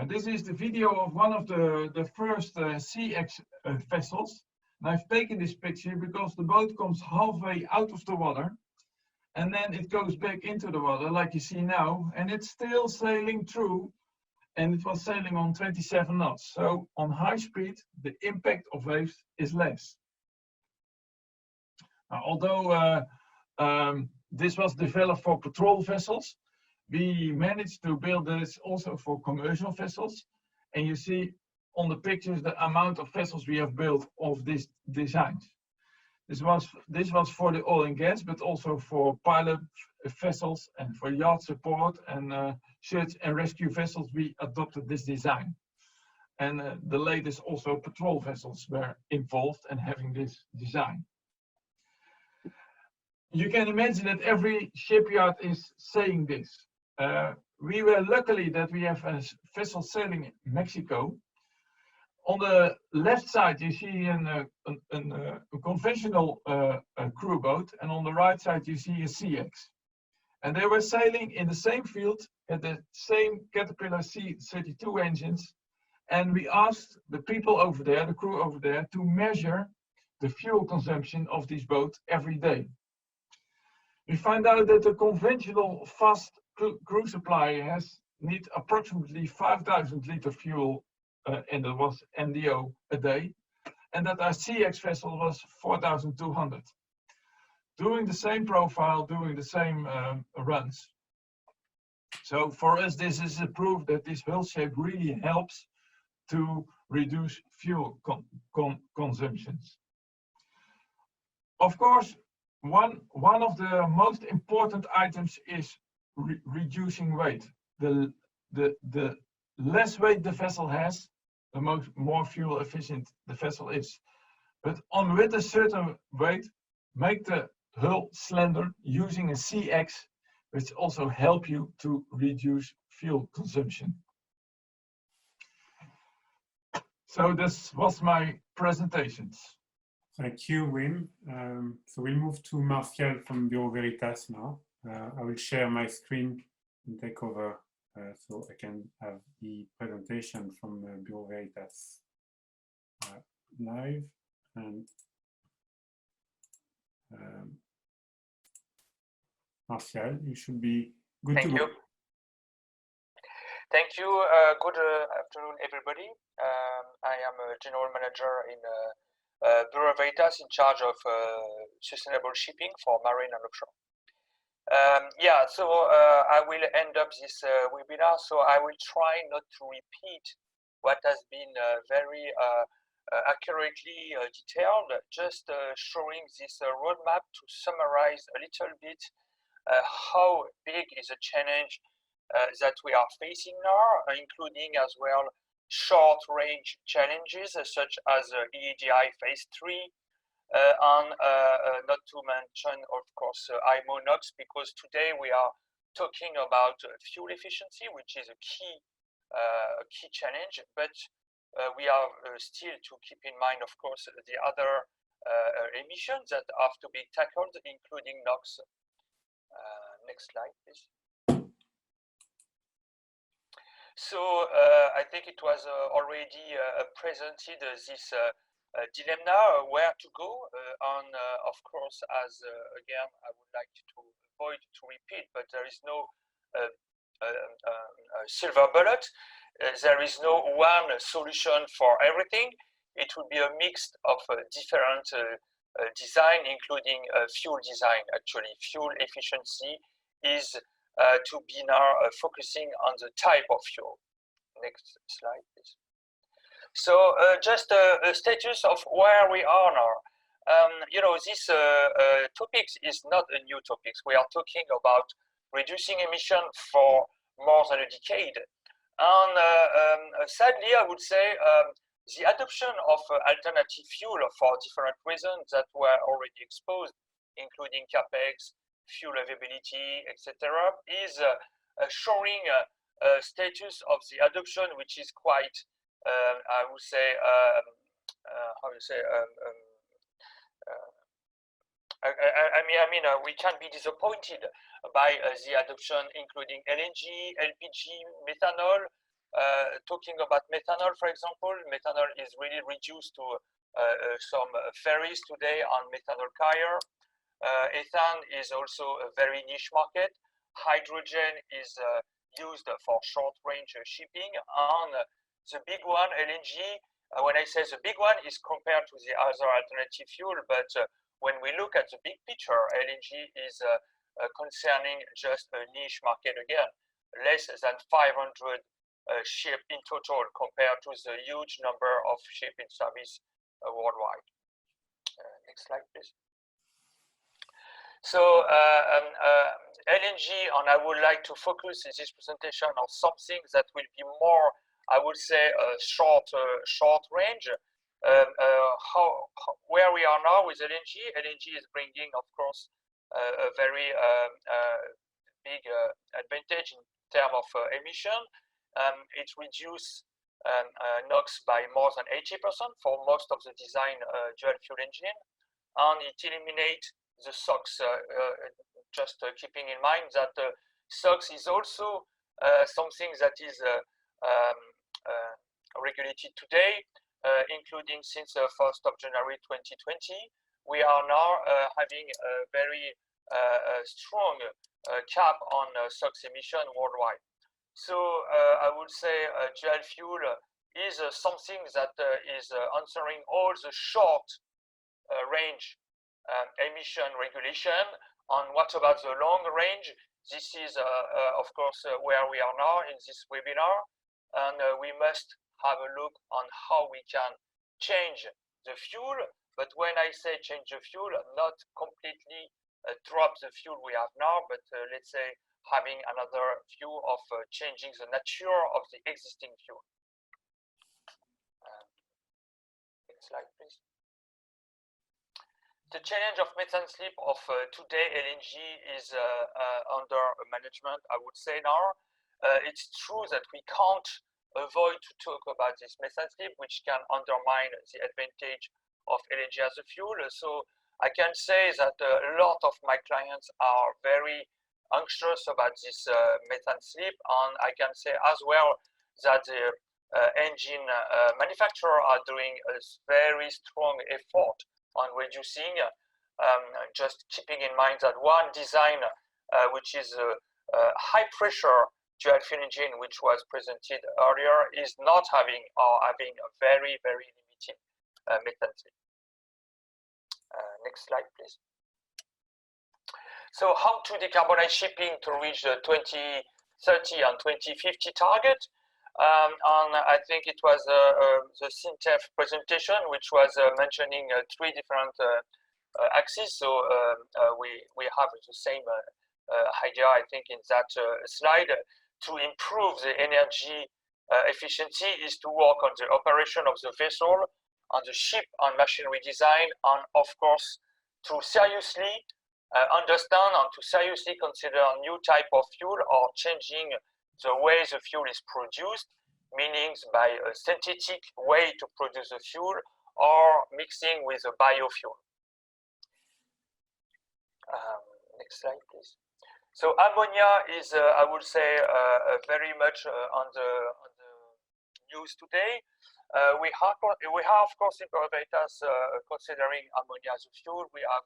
Speaker 5: This is the video of one of the first CX vessels. And I've taken this picture because the boat comes halfway out of the water, and then it goes back into the water like you see now, and it's still sailing through. And it was sailing on 27 knots. So on high speed, the impact of waves is less. Although this was developed for patrol vessels, we managed to build this also for commercial vessels. And you see on the pictures the amount of vessels we have built of these designs. This was for the oil and gas, but also for pilot vessels and for yacht support and search and rescue vessels. We adopted this design. And the latest also patrol vessels were involved in having this design. You can imagine that every shipyard is saying this. We were lucky that we have a vessel sailing in Mexico. On the left side, you see a conventional crew boat, and on the right side, you see a CX. And they were sailing in the same field at the same Caterpillar C32 engines. And we asked the people over there, the crew over there, to measure the fuel consumption of these boats every day. We find out that the conventional fast crew supply needs approximately 5,000 liter fuel, and it was NDO a day, and that our CX vessel was 4,200. Doing the same profile, doing the same runs. So for us, this is a proof that this hull shape really helps to reduce fuel consumptions. Of course, one of the most important items is reducing weight. The less weight the vessel has, the more fuel efficient the vessel is. But on with a certain weight, make the hull slender using a CX, which also help you to reduce fuel consumption. So this was my presentations.
Speaker 1: Thank you, Wim. So we'll move to Martial from Bureau Veritas now. I will share my screen and take over so I can have the presentation from Bureau Veritas live. And Martial, you should be good to go.
Speaker 6: Thank you. Thank you. Good afternoon, everybody. I am a general manager in Bureau Veritas in charge of sustainable shipping for marine and offshore. Yeah, so I will end up this webinar, so I will try not to repeat what has been very accurately detailed, just showing this roadmap to summarize a little bit how big is a challenge that we are facing now, including as well short-range challenges such as EEDI Phase 3, and not to mention, of course, IMO NOx, because today we are talking about fuel efficiency, which is a key challenge, but we are still to keep in mind, of course, the other emissions that have to be tackled, including NOx. Next slide, please. So I think it was already presented this dilemma, where to go, and of course, as again, I would like to avoid to repeat, but there is no silver bullet. There is no one solution for everything. It will be a mix of different design, including fuel design. Actually, fuel efficiency is to be now focusing on the type of fuel. Next slide, please. So just a status of where we are now. You know, this topics is not a new topic. We are talking about reducing emission for more than a decade. And sadly, I would say the adoption of alternative fuel for different reasons that were already exposed, including CAPEX, fuel availability, etc., is showing a status of the adoption which is quite, I would say, we can be disappointed by the adoption, including LNG, LPG, methanol. Talking about methanol, for example, methanol is really reduced to some ferries today on methanol carrier. Ethane is also a very niche market. Hydrogen is used for short-range shipping. And the big one, LNG, when I say the big one, is compared to the other alternative fuel. But when we look at the big picture, LNG is concerning just a niche market again, less than 500 ships in total compared to the huge number of ships in service worldwide. Next slide, please. So LNG, and I would like to focus in this presentation on something that will be more, I would say, short range. Where we are now with LNG, LNG is bringing, of course, a very big advantage in terms of emission. It reduces NOx by more than 80% for most of the design dual fuel engine, and it eliminates the SOx. Just keeping in mind that SOx is also something that is regulated today, including since 1st of January 2020. We are now having a very strong cap on SOx emission worldwide. So I would say dual fuel is something that is answering all the short range emission regulation. And what about the long range? This is, of course, where we are now in this webinar. And we must have a look on how we can change the fuel. But when I say change the fuel, not completely drop the fuel we have now, but let's say having another view of changing the nature of the existing fuel. Next slide, please. The challenge of methane slip of today LNG is under management, I would say now. It's true that we can't avoid to talk about this methane slip, which can undermine the advantage of LNG as a fuel. So I can say that a lot of my clients are very anxious about this methane slip, and I can say as well that the engine manufacturers are doing a very strong effort on reducing, just keeping in mind that one design, which is a high pressure dual fuel engine, which was presented earlier, is not having or having a very, very limited methane slip. Next slide, please. So how to decarbonize shipping to reach the 2030 and 2050 target? And I think it was the SINTEF presentation, which was mentioning 3 different axes. So we have the same idea, I think, in that slide. To improve the energy efficiency is to work on the operation of the vessel, on the ship and machinery design, and of course, to seriously understand and to seriously consider new type of fuel or changing the way the fuel is produced, meaning by a synthetic way to produce the fuel or mixing with a biofuel. Next slide, please. So ammonia is, I would say, very much on the news today. We have, of course, in Bureau Veritas considering ammonia as a fuel. We have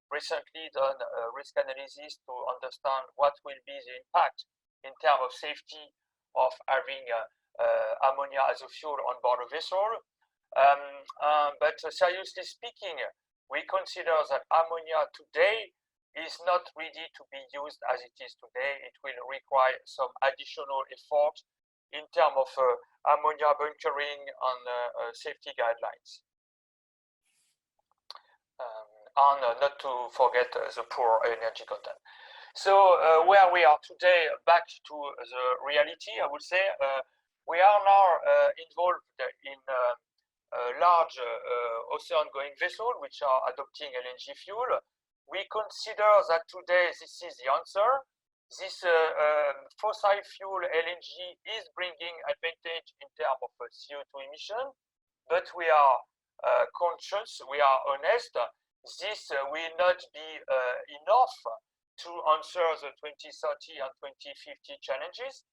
Speaker 6: recently done a risk analysis to understand what will be the impact in terms of safety of having ammonia as a fuel on board a vessel. But seriously speaking, we consider that ammonia today is not ready to be used as it is today. It will require some additional effort in terms of ammonia bunkering and safety guidelines. And not to forget the poor energy content. So where we are today, back to the reality, I would say, we are now involved in large ocean-going vessels which are adopting LNG fuel. We consider that today this is the answer. This fossil fuel LNG is bringing advantage in terms of CO2 emission, but we are conscious, we are honest. This will not be enough to answer the 2030 and 2050 challenges.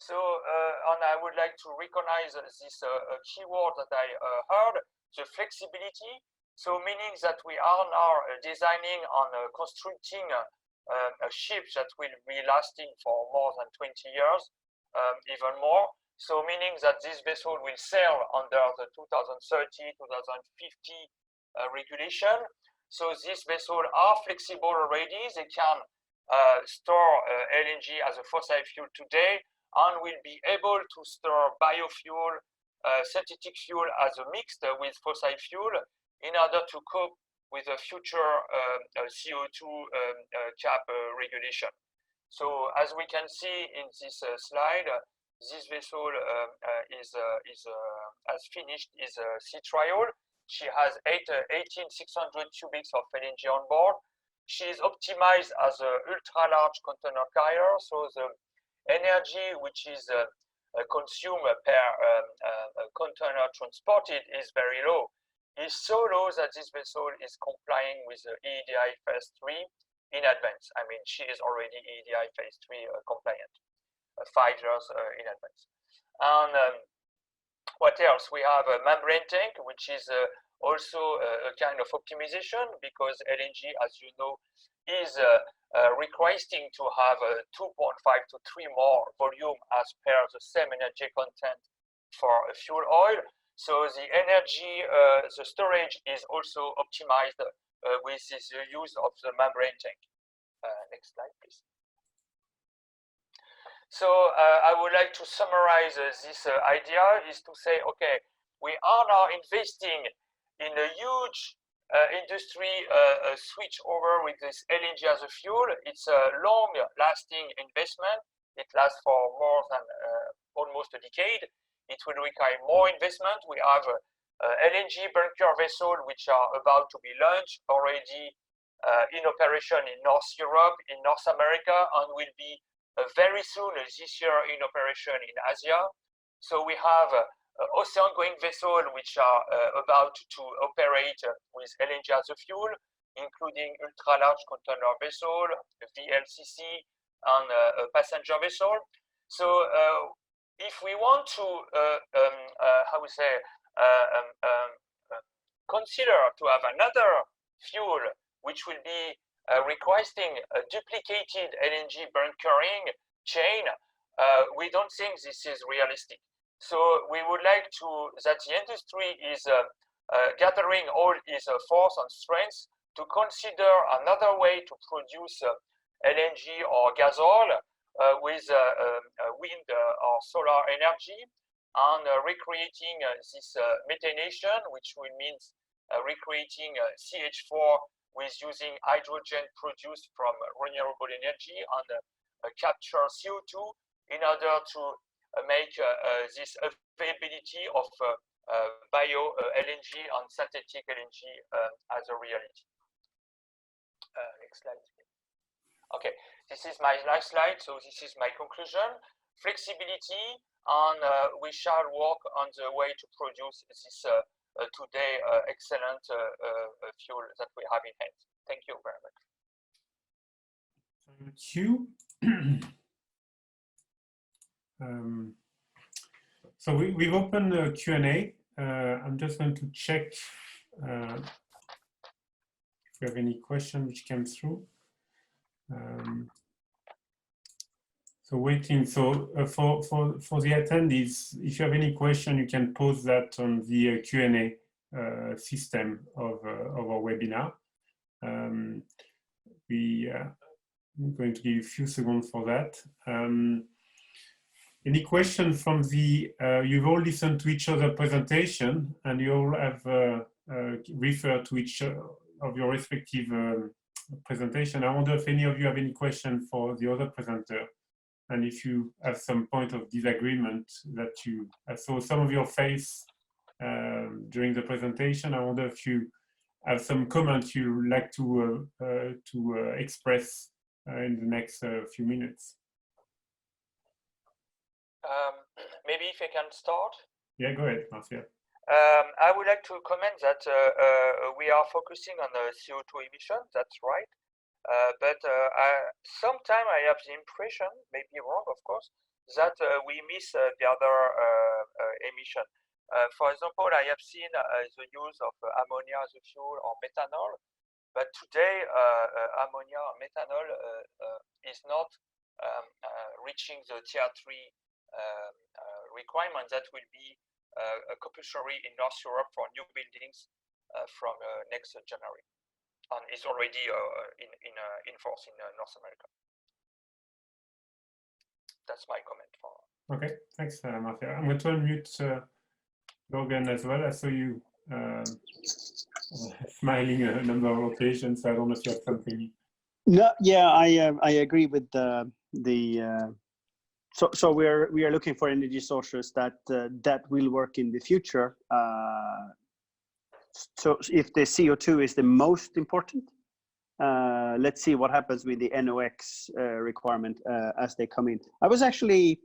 Speaker 6: So, and I would like to recognize this keyword that I heard, the flexibility. So meaning that we are now designing on constructing a ship that will be lasting for more than 20 years, even more. So meaning that this vessel will sail under the 2030-2050 regulation. So these vessels are flexible already. They can store LNG as a fossil fuel today and will be able to store biofuel, synthetic fuel as a mixed with fossil fuel in order to cope with the future CO2 cap regulation. So as we can see in this slide, this vessel has finished its sea trial. She has 18,600 cubics of LNG on board. She is optimized as an ultra-large container carrier, so the energy which is consumed per container transported is very low. It's so low that this vessel is complying with the EEDI phase 3 in advance. I mean, she is already EEDI phase 3 compliant, 5 years in advance. And what else? We have a membrane tank, which is also a kind of optimization, because LNG, as you know, is requesting to have 2.5 to 3 more volume as per the same energy content for fuel oil. So the energy, the storage is also optimized with this use of the membrane tank. Next slide, please. So I would like to summarize this idea is to say, okay, we are now investing in a huge industry switch over with this LNG as a fuel. It's a long-lasting investment. It lasts for more than almost a decade. It will require more investment. We have LNG bunker vessels, which are about to be launched, already in operation in North Europe, in North America, and will be very soon this year in operation in Asia. So we have ocean-going vessels which are about to operate with LNG as a fuel, including ultra-large container vessel, VLCC, and a passenger vessel. So if we want to, how we say, consider to have another fuel which will be requesting a duplicated LNG bunkering chain, we don't think this is realistic. So we would like to that the industry is gathering all its force and strength to consider another way to produce LNG or gas oil with wind or solar energy, and recreating this methanation, which will mean recreating CH4 with using hydrogen produced from renewable energy and capture CO2 in order to make this availability of bio LNG and synthetic LNG as a reality. Next slide. Okay, this is my last slide. So this is my conclusion. Flexibility, and we shall work on the way to produce this today excellent fuel that we have in hand. Thank you very much.
Speaker 1: Thank you. So we've opened a Q&A. I'm just going to check if we have any question which came through. So waiting. So for the attendees, if you have any question, you can post that on the Q&A system of our webinar. I'm going to give you a few seconds for that. Any question from the, you've all listened to each other's presentation and you all have referred to each of your respective presentation. I wonder if any of you have any question for the other presenter, and if you have some point of disagreement that you, I saw some of your face during the presentation. I wonder if you have some comments you'd like to express in the next few minutes.
Speaker 6: Maybe if I can start.
Speaker 1: Yeah, go ahead, Marcia.
Speaker 6: I would like to comment that we are focusing on the CO2 emission, that's right. But sometimes I have the impression, maybe wrong of course, that we miss the other emission. For example, I have seen the use of ammonia as a fuel or methanol, but today ammonia or methanol is not reaching the tier 3 requirement that will be compulsory in North Europe for new buildings from next January, and is already in force in North America. That's my comment for.
Speaker 1: Okay, thanks, Marcia. I'm going to unmute Logan as well. I saw you smiling a number of occasions. I don't know if you have something.
Speaker 3: No, yeah, I agree with so we are looking for energy sources that will work in the future. So if the CO2 is the most important, let's see what happens with the NOx requirement as they come in. I was actually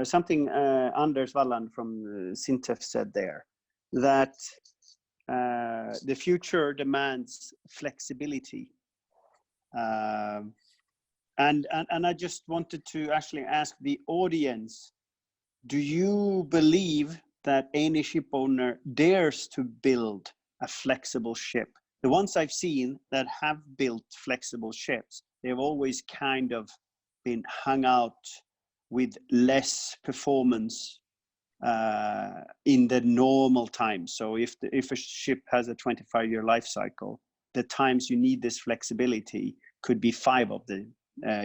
Speaker 3: something Anders Walland from Sintef said there, that the future demands flexibility. And I just wanted to actually ask the audience, do you believe that any ship owner dares to build a flexible ship? The ones I've seen that have built flexible ships, they've always kind of been hung out with less performance in the normal time. So if a ship has a 25-year life cycle, the times you need this flexibility could be 5 of the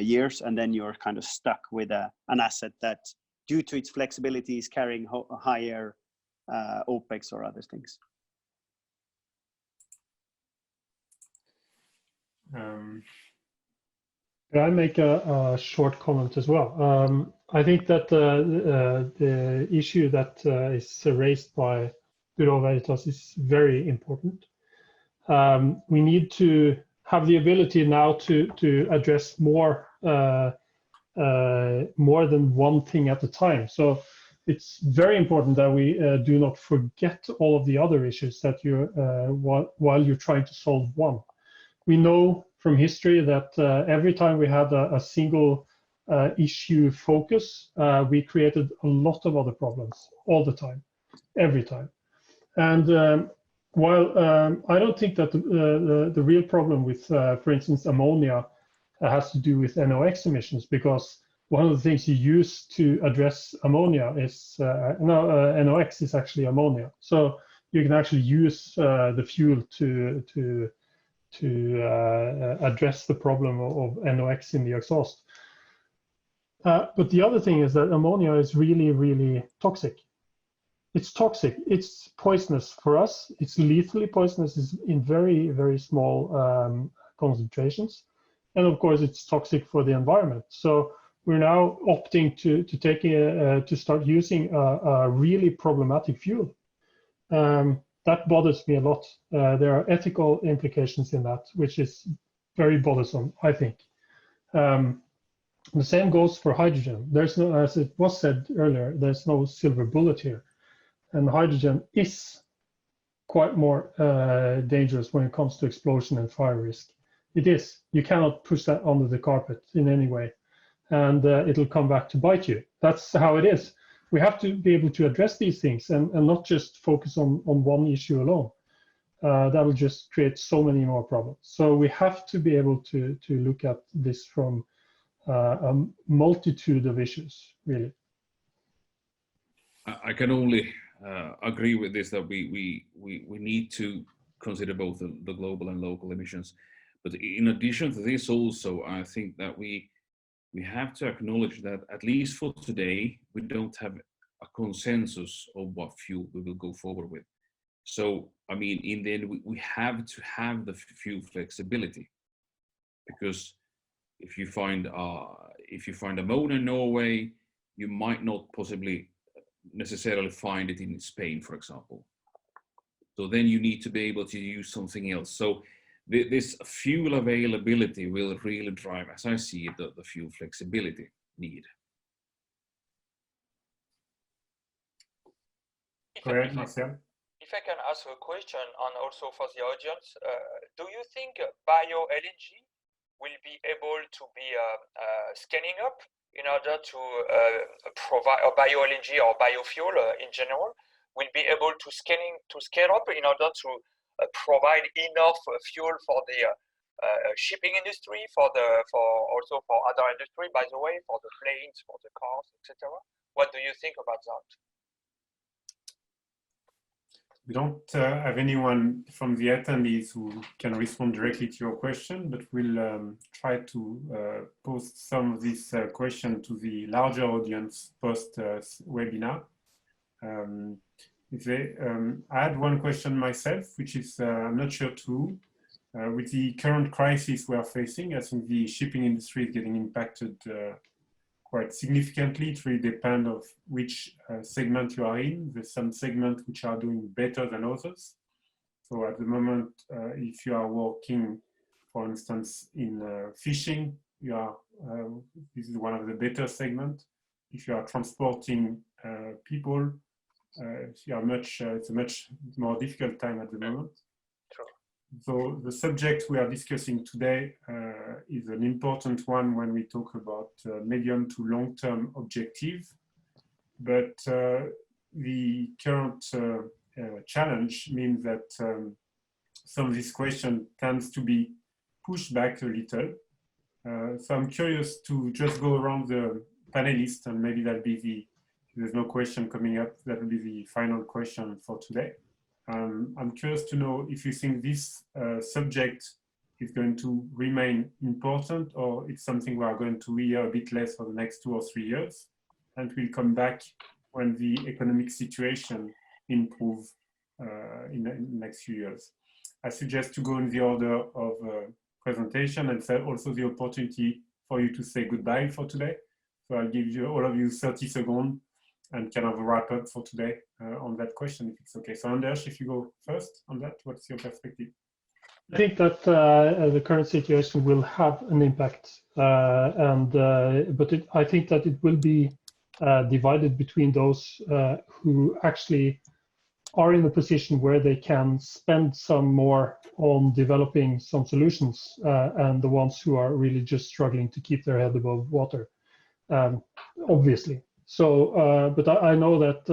Speaker 3: years, and then you're kind of stuck with an asset that, due to its flexibility, is carrying higher OPEX or other things.
Speaker 2: Can I make a short comment as well? I think that the issue that is raised by Bureau Veritas is very important. We need to have the ability now to address more than one thing at a time. So it's very important that we do not forget all of the other issues that you while you're trying to solve one. We know from history that every time we had a single issue focus, we created a lot of other problems all the time, every time. And while I don't think that the real problem with, for instance, ammonia has to do with NOx emissions, because one of the things you use to address ammonia is, NOx is actually ammonia. So you can actually use the fuel to address the problem of NOx in the exhaust. But the other thing is that ammonia is really, really toxic. It's toxic. It's poisonous for us. It's lethally poisonous in very, very small concentrations. And of course, it's toxic for the environment. So we're now opting to start using a really problematic fuel. That bothers me a lot. There are ethical implications in that, which is very bothersome, I think. The same goes for hydrogen. There's no, as it was said earlier, there's no silver bullet here. And hydrogen is quite more dangerous when it comes to explosion and fire risk. It is. You cannot push that under the carpet in any way, and it'll come back to bite you. That's how it is. We have to be able to address these things and not just focus on one issue alone. That'll just create so many more problems. So we have to be able to look at this from a multitude of issues, really.
Speaker 4: I can only agree with this, that we need to consider both the global and local emissions. But in addition to this also, I think that we have to acknowledge that, at least for today, we don't have a consensus of what fuel we will go forward with. So, I mean, in the end, we have to have the fuel flexibility, because if you find ammonia in Norway, you might not possibly necessarily find it in Spain, for example. So then you need to be able to use something else. So this fuel availability will really drive, as I see it, the fuel flexibility need.
Speaker 1: Correct, Marcel.
Speaker 6: If I can ask a question, and also for the audience, do you think bio-LNG will be able to be scaling up in order to provide, or bio-LNG or biofuel in general, will be able to scale up in order to provide enough fuel for the shipping industry, also for other industry, by the way, for the planes, for the cars, etc. What do you think about that?
Speaker 1: We don't have anyone from the attendees who can respond directly to your question, but we'll try to post some of this question to the larger audience post webinar. I had one question myself, which is I'm not sure too. With the current crisis we are facing, I think the shipping industry is getting impacted quite significantly. It really depends on which segment you are in. There's some segments which are doing better than others. So at the moment, if you are working, for instance, in fishing, you are this is one of the better segments. If you are transporting people, you are it's a much more difficult time at the moment.
Speaker 6: True.
Speaker 1: So the subject we are discussing today is an important one when we talk about medium to long-term objective. But the current challenge means that some of this question tends to be pushed back a little. So I'm curious to just go around the panelists, and maybe that'll be there's no question coming up, that will be the final question for today. I'm curious to know if you think this subject is going to remain important, or it's something we are going to hear a bit less for the next 2 or 3 years, and we'll come back when the economic situation improves in the next few years. I suggest to go in the order of presentation, and also the opportunity for you to say goodbye for today. So I'll give you all of you 30 seconds and kind of a wrap up for today on that question, if it's okay. So Anders, if you go first on that, what's your perspective?
Speaker 2: I think that the current situation will have an impact, but I think that it will be divided between those who actually are in a position where they can spend some more on developing some solutions, and the ones who are really just struggling to keep their head above water, obviously. So, but I know that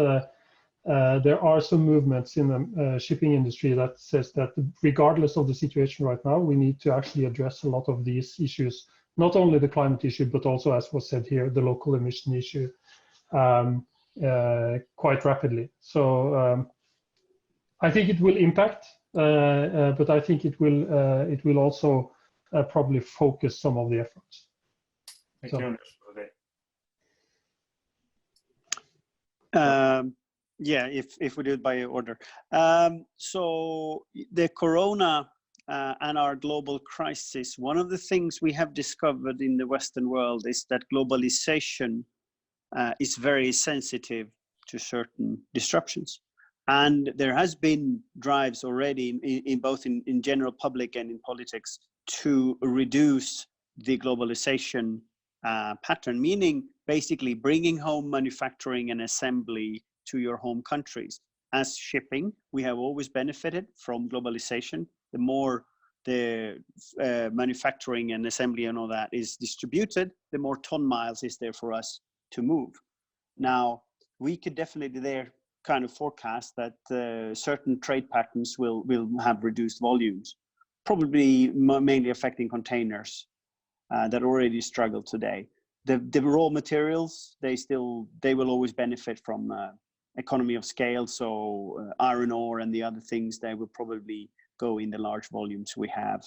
Speaker 2: there are some movements in the shipping industry that says that regardless of the situation right now, we need to actually address a lot of these issues, not only the climate issue, but also, as was said here, the local emission issue, quite rapidly. So I think it will impact, but I think it will also probably focus some of the efforts.
Speaker 1: Thank you, Anders.
Speaker 3: Yeah, if we do it by order. So the corona and our global crisis, one of the things we have discovered in the Western world is that globalization is very sensitive to certain disruptions. And there has been drives already in both in general public and in politics to reduce the globalization pattern, meaning basically bringing home manufacturing and assembly to your home countries. As shipping, we have always benefited from globalization. The more the manufacturing and assembly and all that is distributed, the more ton miles is there for us to move. Now, we could definitely there kind of forecast that certain trade patterns will have reduced volumes, probably mainly affecting containers that already struggle today. The raw materials, they will always benefit from economy of scale. So iron ore and the other things, they will probably go in the large volumes we have.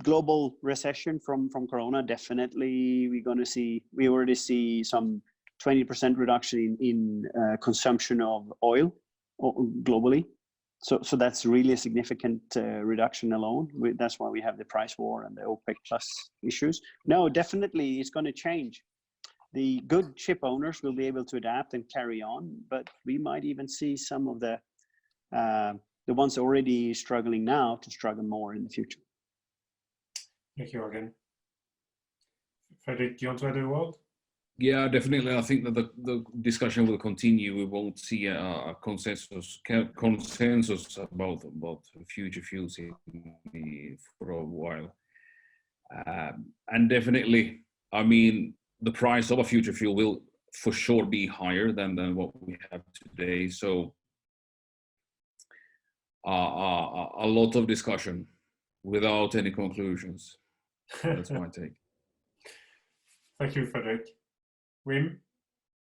Speaker 3: Global recession from Corona, definitely we already see some 20% reduction in consumption of oil globally. So that's really a significant reduction alone. That's why we have the price war and the OPEC plus issues. No, definitely it's going to change. The good ship owners will be able to adapt and carry on, but we might even see some of the ones already struggling now to struggle more in the future.
Speaker 1: Thank you again. Fredrik, do you want to add a word?
Speaker 4: Yeah, definitely. I think that the discussion will continue. We won't see a consensus about future fuels for a while. And definitely, I mean, the price of a future fuel will for sure be higher than what we have today. So a lot of discussion without any conclusions. That's my take.
Speaker 5: Thank you, Fredrik. Wim?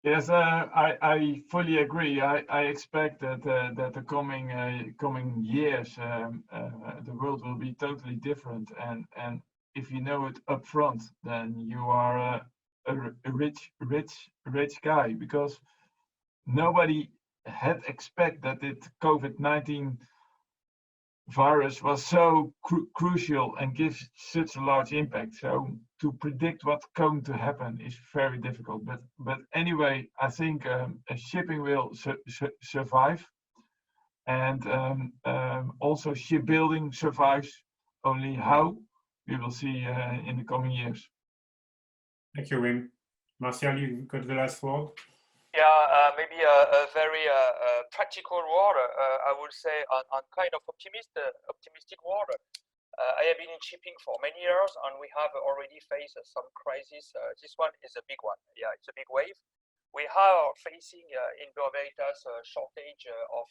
Speaker 5: Yes, I fully agree. I expect that the coming years, the world will be totally different. And if you know it up front, then you are a rich guy, because nobody had expected that the COVID-19 virus was so crucial and gives such a large impact. So to predict what's going to happen is very difficult. But anyway, I think shipping will survive, and also shipbuilding survives. Only how, we will see in the coming years. Thank you, Wim. Martial, you got the last word.
Speaker 6: Yeah, maybe a very practical word. I would say on kind of optimistic word. I have been in shipping for many years, and we have already faced some crises. This one is a big one. Yeah, it's a big wave. We are facing in Bureau Veritas a shortage of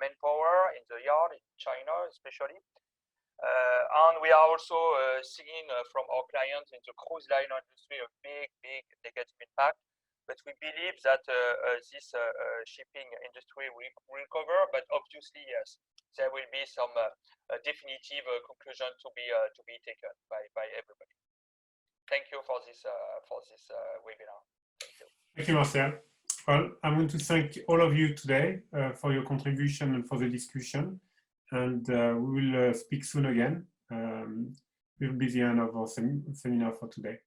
Speaker 6: manpower in the yard in China, especially. And we are also seeing from our clients in the cruise line industry a big negative impact. But we believe that this shipping industry will recover. But obviously, yes, there will be some definitive conclusion to be taken by everybody. Thank you for this webinar. Thank you.
Speaker 5: Thank you, Marcel. Well, I'm going to thank all of you today for your contribution and for the discussion. And we will speak soon again. It will be the end of our seminar for today.